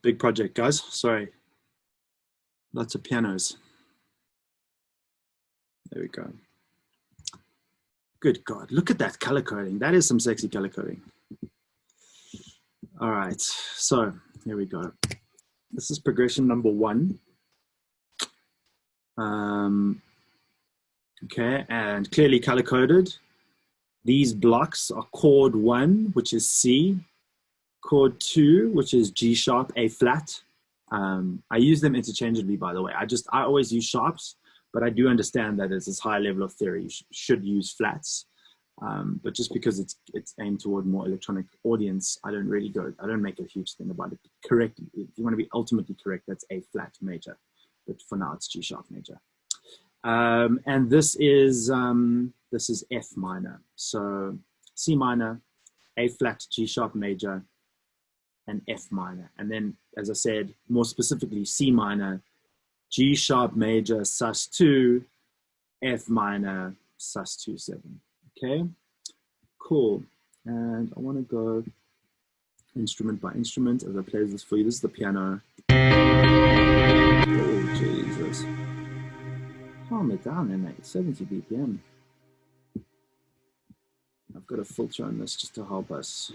Big project, guys. Sorry. Lots of pianos. There we go. Good God. Look at that color coding. That is some sexy color coding. All right. So here we go. This is progression number 1. Okay. And clearly color coded. These blocks are chord 1, which is C. Chord 2, which is G sharp, A flat. I use them interchangeably, by the way. I always use sharps, but I do understand that as this high level of theory, you should use flats. But just because it's aimed toward more electronic audience, I don't make a huge thing about it. Correct. If you want to be ultimately correct, that's A flat major. But for now, it's G sharp major. And this is F minor. So C minor, A flat, G sharp major, and F minor. And then, as I said, more specifically, C minor, G sharp major, sus2, F minor, sus2, 7. Okay, cool. And I want to go instrument by instrument as I play this for you. This is the piano. Oh, Jesus. Calm it down there, mate. 70 BPM. I've got a filter on this just to help us.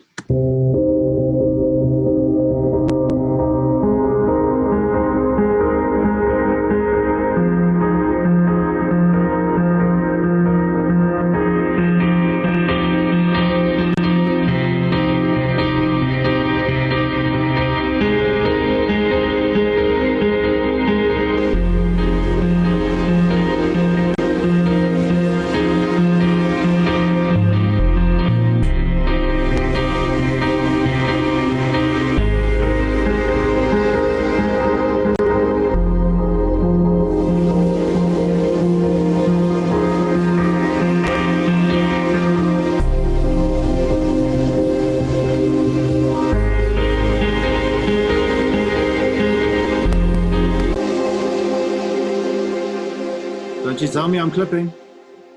Don't you tell me I'm clipping.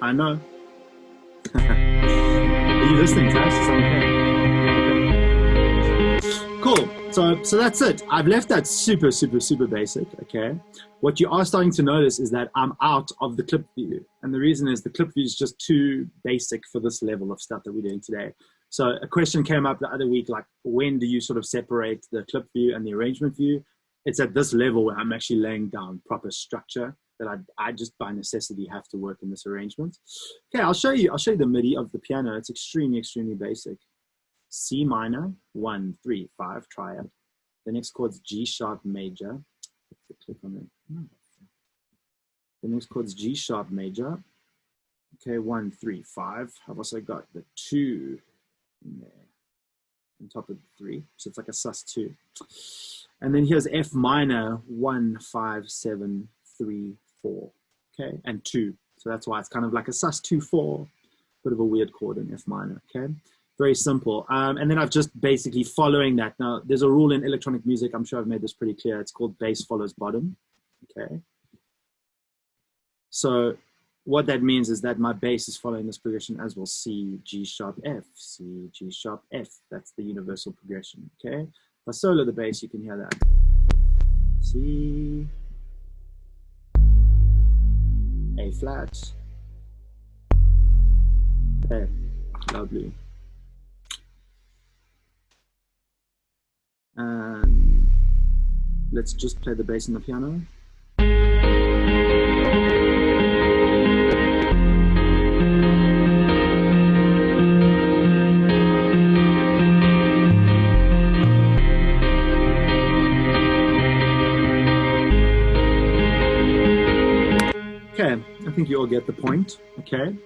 I know. Are you listening, Tash? Is that okay? Cool. So that's it. I've left that super basic, okay? What you are starting to notice is that I'm out of the clip view. And the reason is the clip view is just too basic for this level of stuff that we're doing today. So a question came up the other week, like, when do you sort of separate the clip view and the arrangement view? It's at this level where I'm actually laying down proper structure that I just by necessity have to work in this arrangement. Okay, I'll show you the MIDI of the piano. It's extremely basic. C minor, 1, 3, 5, triad. The next chord's G sharp major. Click on it. The next chord's G sharp major. Okay, 1, 3, 5. I've also got the 2 in there on top of the 3. So it's like a sus2. And then here's F minor, 1, 5, 7, 3, 4, okay, and 2. So that's why it's kind of like a sus2, 4, bit of a weird chord in F minor, okay? Very simple. And then I've just basically following that. Now, there's a rule in electronic music. I'm sure I've made this pretty clear. It's called bass follows bottom, okay? So what that means is that my bass is following this progression as well. C, G sharp, F, C, G sharp, F. That's the universal progression, okay? If I solo the bass, you can hear that. C, A flat, A, lovely. And let's just play the bass on the piano. Okay, I think you all get the point, okay?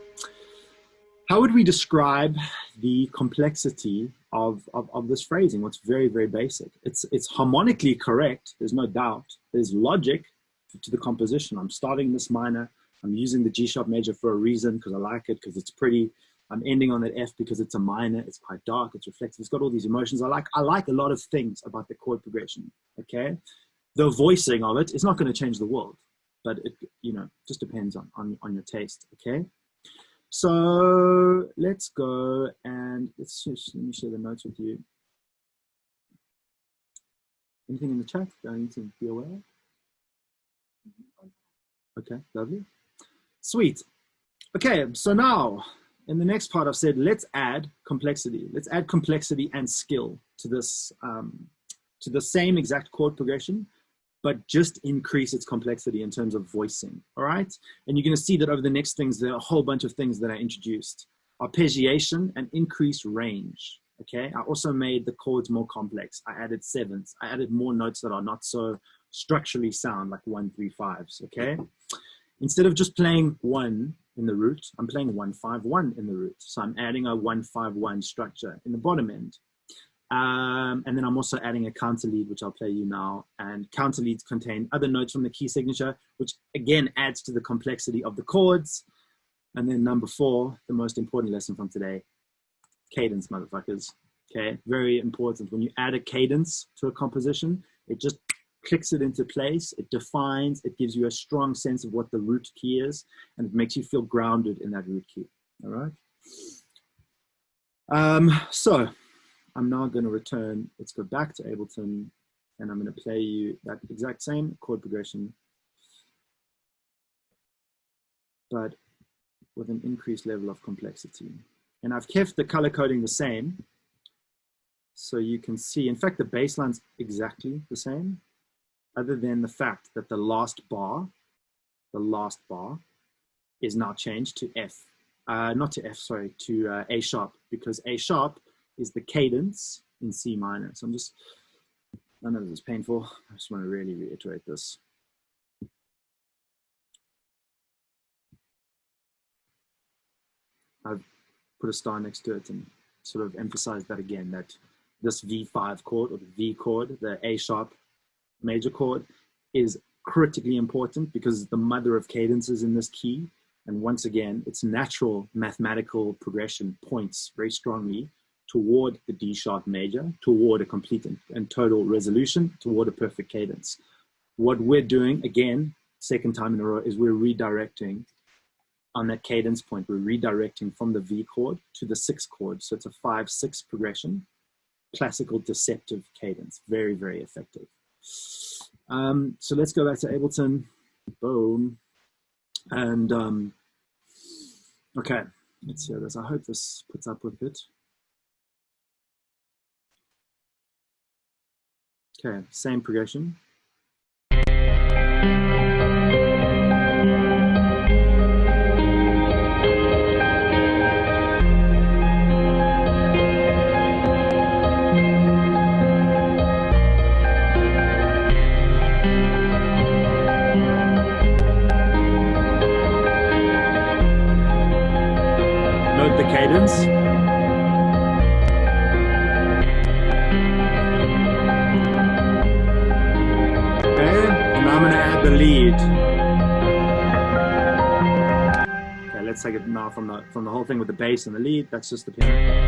How would we describe the complexity of this phrasing? What's very basic. It's harmonically correct, there's no doubt. There's logic to the composition. I'm starting this minor, I'm using the G sharp major for a reason, because I like it, because it's pretty. I'm ending on that F because it's a minor, it's quite dark, it's reflective, it's got all these emotions. I like a lot of things about the chord progression, okay? The voicing of it is not going to change the world, but it, you know, just depends on your taste, okay? So let's go and let me share the notes with you. Anything in the chat that I need to be aware of? Okay, lovely. Sweet. Okay, so now in the next part I've said, let's add complexity. Let's add complexity and skill to this, to the same exact chord progression, but just increase its complexity in terms of voicing, all right? And you're gonna see that over the next things, there are a whole bunch of things that I introduced. Arpeggiation and increased range, okay? I also made the chords more complex. I added sevenths. I added more notes that are not so structurally sound, like 1, 3, 5s, okay? Instead of just playing 1 in the root, I'm playing 1, 5, 1 in the root. So I'm adding a 1, 5, 1 structure in the bottom end. And then I'm also adding a counter lead, which I'll play you now. And counter leads contain other notes from the key signature, which again adds to the complexity of the chords. And then number 4, the most important lesson from today, cadence, motherfuckers. Okay, very important. When you add a cadence to a composition, it just clicks it into place. It defines, it gives you a strong sense of what the root key is, and it makes you feel grounded in that root key. All right. So I'm now going to return. Let's go back to Ableton, and I'm going to play you that exact same chord progression, but with an increased level of complexity. And I've kept the color coding the same. So you can see, in fact, the bass line's exactly the same, other than the fact that the last bar is now changed to F. Not to F, sorry, to A sharp, because A sharp is the cadence in C minor. So I know this is painful. I just want to really reiterate this. I've put a star next to it and sort of emphasized that again, that this V5 chord, or the V chord, the A sharp major chord, is critically important because it's the mother of cadences in this key. And once again, its natural mathematical progression points very strongly toward the D sharp major, toward a complete and total resolution, toward a perfect cadence. What we're doing, again, second time in a row, is we're redirecting on that cadence point. We're redirecting from the V chord to the 6 chord. So it's a 5-6 progression, classical deceptive cadence. Very, very effective. So let's go back to Ableton. Boom. And okay, let's hear this. I hope this puts up with it. Okay, same progression. Note the cadence. I'm going to add the lead. Okay, let's take it now from the whole thing with the bass and the lead. That's just the piano.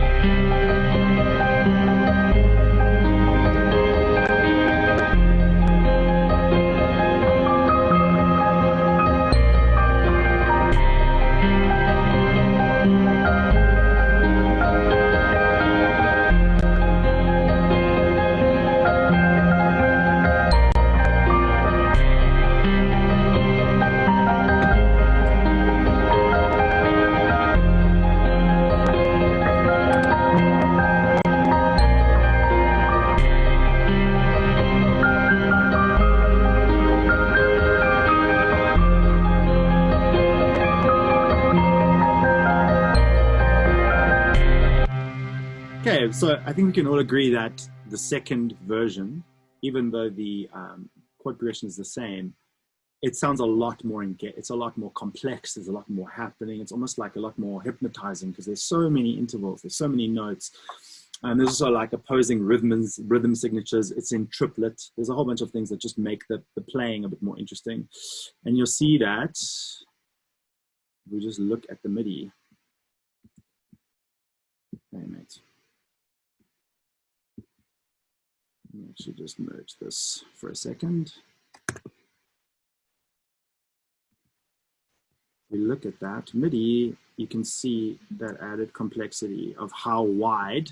Okay, so I think we can all agree that the second version, even though the chord progression is the same, it sounds a lot more it's a lot more complex. There's a lot more happening. It's almost like a lot more hypnotizing because there's so many intervals. There's so many notes. And there's also like opposing rhythm signatures. It's in triplet. There's a whole bunch of things that just make the playing a bit more interesting. And you'll see that if we just look at the MIDI. Okay, mate. Let me actually just merge this for a second. We look at that MIDI, you can see that added complexity of how wide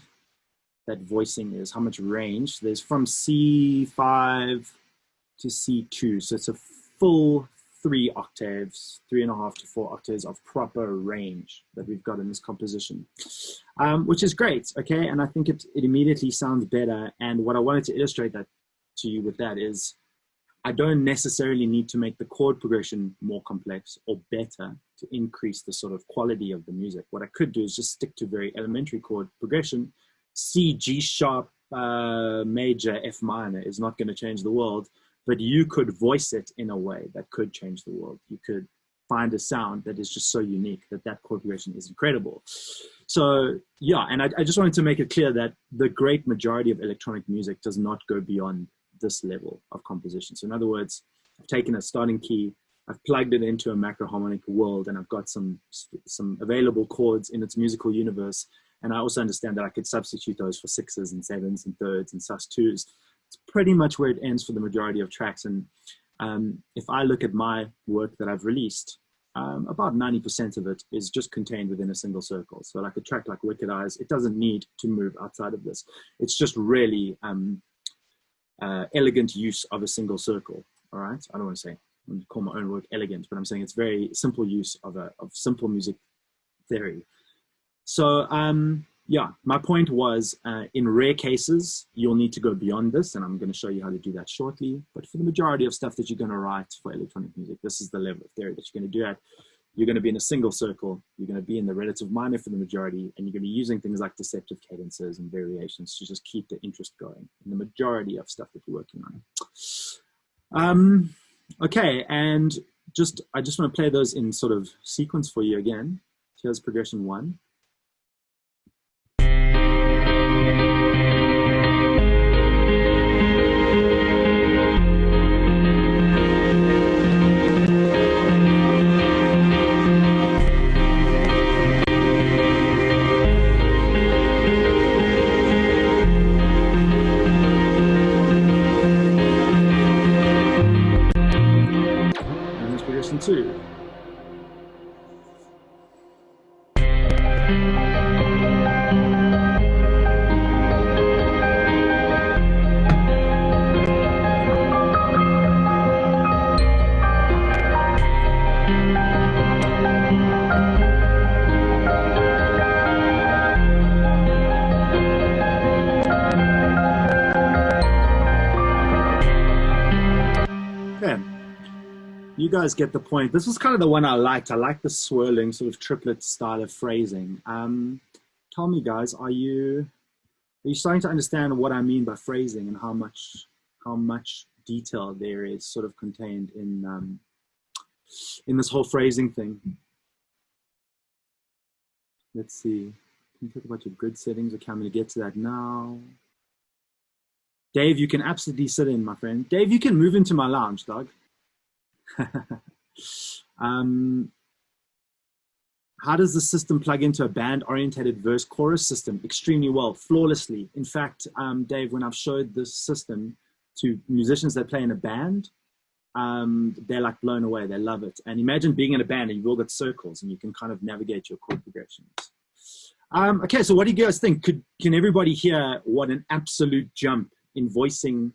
that voicing is, how much range. There's from C5 to C2. So it's a full 3 octaves, 3.5 to 4 octaves of proper range that we've got in this composition, which is great, okay? And I think it immediately sounds better. And what I wanted to illustrate that to you with that is, I don't necessarily need to make the chord progression more complex or better to increase the sort of quality of the music. What I could do is just stick to very elementary chord progression. C, G sharp, major, F minor is not going to change the world, but you could voice it in a way that could change the world. You could find a sound that is just so unique that chord progression is incredible. So yeah, and I just wanted to make it clear that the great majority of electronic music does not go beyond this level of composition. So in other words, I've taken a starting key, I've plugged it into a macroharmonic world, and I've got some available chords in its musical universe. And I also understand that I could substitute those for 6s and 7s and 3rds and sus2s. It's pretty much where it ends for the majority of tracks. And if I look at my work that I've released, about 90% of it is just contained within a single circle. So like a track like Wicked Eyes, it doesn't need to move outside of this. It's just really elegant use of a single circle. All right, I don't want to say, I'm going to call my own work elegant, but I'm saying it's very simple use of simple music theory. So yeah, my point was in rare cases, you'll need to go beyond this, and I'm going to show you how to do that shortly. But for the majority of stuff that you're going to write for electronic music, this is the level of theory that you're going to do at. You're going to be in a single circle. You're going to be in the relative minor for the majority, and you're going to be using things like deceptive cadences and variations to just keep the interest going in the majority of stuff that you're working on. Okay, and I just want to play those in sort of sequence for you again. Here's progression 1. Progression 2. Okay. You guys get the point. This was kind of the one I liked. I like the swirling sort of triplet style of phrasing. Tell me, guys, are you starting to understand what I mean by phrasing and how much detail there is sort of contained in this whole phrasing thing? Let's see. Can you talk about your grid settings? Okay, I'm going to get to that now. Dave, you can absolutely sit in, my friend. Dave, you can move into my lounge, dog. How does the system plug into a band-orientated verse-chorus system? Extremely well, flawlessly. In fact, Dave, when I've showed this system to musicians that play in a band, they're like blown away. They love it. And imagine being in a band and you've all got circles and you can kind of navigate your chord progressions. Okay, so what do you guys think? Can everybody hear what an absolute jump in voicing,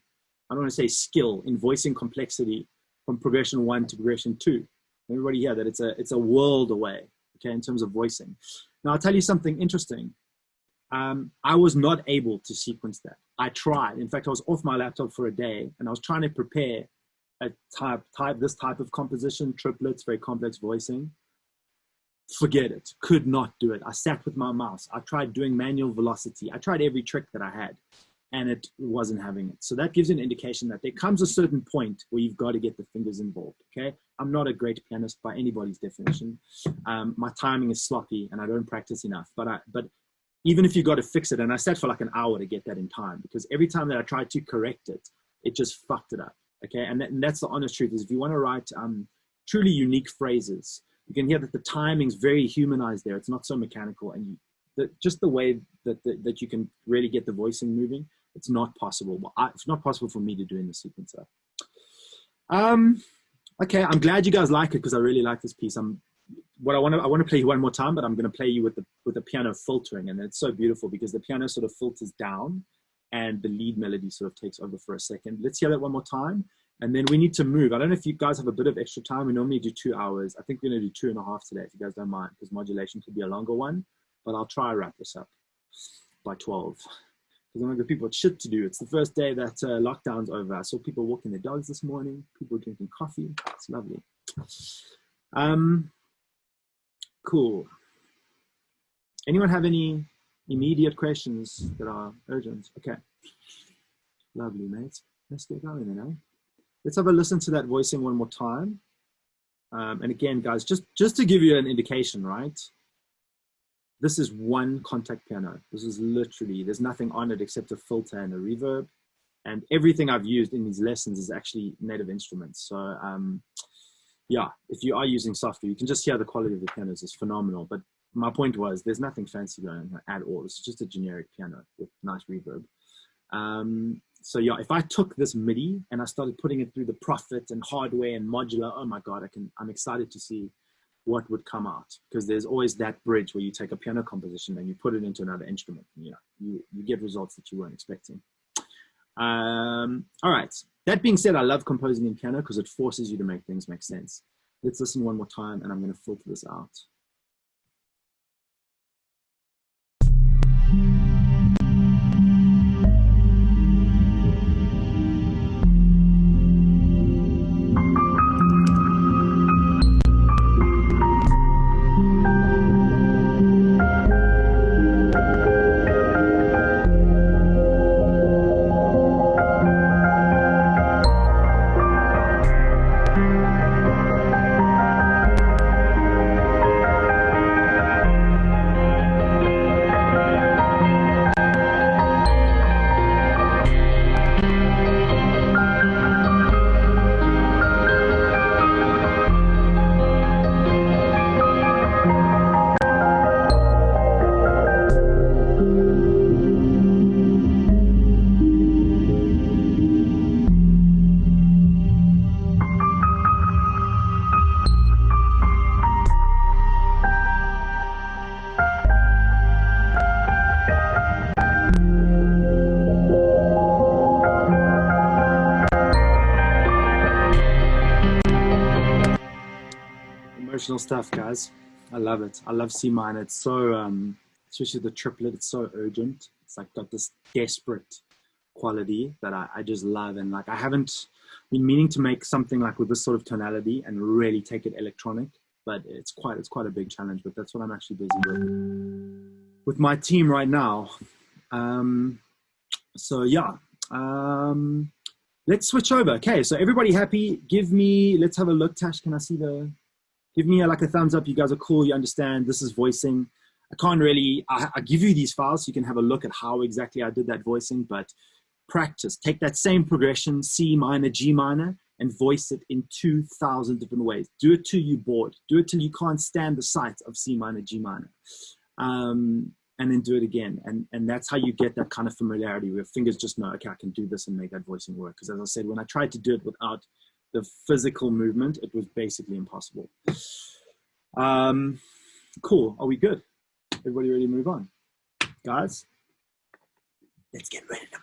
I don't want to say skill, in voicing complexity from progression 1 to progression 2? Everybody hear that it's a world away, okay, in terms of voicing. Now, I'll tell you something interesting. I was not able to sequence that. I tried. In fact, I was off my laptop for a day and I was trying to prepare this type of composition, triplets, very complex voicing. Forget it. Could not do it. I sat with my mouse. I tried doing manual velocity. I tried every trick that I had and it wasn't having it. So that gives you an indication that there comes a certain point where you've got to get the fingers involved, okay? I'm not a great pianist by anybody's definition. My timing is sloppy and I don't practice enough, but even if you got to fix it, and I sat for like an hour to get that in time, because every time that I tried to correct it, it just fucked it up, okay? And that's the honest truth, is if you want to write truly unique phrases, you can hear that the timing's very humanized there. It's not so mechanical, and just the way that you can really get the voicing moving, it's not possible. Well, it's not possible for me to do in the sequencer. Okay, I'm glad you guys like it because I really like this piece. I want to play you one more time, but I'm going to play you with the piano filtering, and it's so beautiful because the piano sort of filters down, and the lead melody sort of takes over for a second. Let's hear that one more time, and then we need to move. I don't know if you guys have a bit of extra time. We normally do 2 hours. I think we're going to do 2.5 today, if you guys don't mind, because modulation could be a longer one, but I'll try to wrap this up by 12. Because I'm going to give people shit to do. It's the first day that lockdown's over. I saw people walking their dogs this morning, people drinking coffee. It's lovely. Cool. Anyone have any immediate questions that are urgent? Okay. Lovely, mates. Let's get going then, eh? Let's have a listen to that voicing one more time. And again, guys, just to give you an indication, right? This is one contact piano. This is literally, there's nothing on it except a filter and a reverb. And everything I've used in these lessons is actually native instruments. So yeah, if you are using software, you can just hear the quality of the pianos is phenomenal. But my point was, there's nothing fancy going on at all. It's just a generic piano with nice reverb. So yeah, if I took this MIDI and I started putting it through the Prophet and hardware and modular, oh my God, I'm excited to see what would come out, because there's always that bridge where you take a piano composition and you put it into another instrument. And, you get results that you weren't expecting. All right. That being said, I love composing in piano because it forces you to make things make sense. Let's listen one more time, and I'm going to filter this out. Emotional stuff, guys. I love it. I love C minor. It's so, especially the triplet, it's so urgent. It's like got this desperate quality that I just love. And like, I haven't been meaning to make something like with this sort of tonality and really take it electronic, but it's quite a big challenge, but that's what I'm actually busy with my team right now. So yeah, let's switch over. Okay, so everybody happy? Let's have a look. Tash, can I see give me like a thumbs up. You guys are cool. You understand this is voicing. I can't really, I give you these files so you can have a look at how exactly I did that voicing, but practice. Take that same progression, C minor, G minor, and voice it in 2,000 different ways. Do it till you're bored. Do it till you can't stand the sight of C minor, G minor. And then do it again. And that's how you get that kind of familiarity where fingers just know, okay, I can do this and make that voicing work. Because as I said, when I tried to do it without the physical movement, it was basically impossible. Cool. Are we good? Everybody ready to move on? Guys, let's get ready to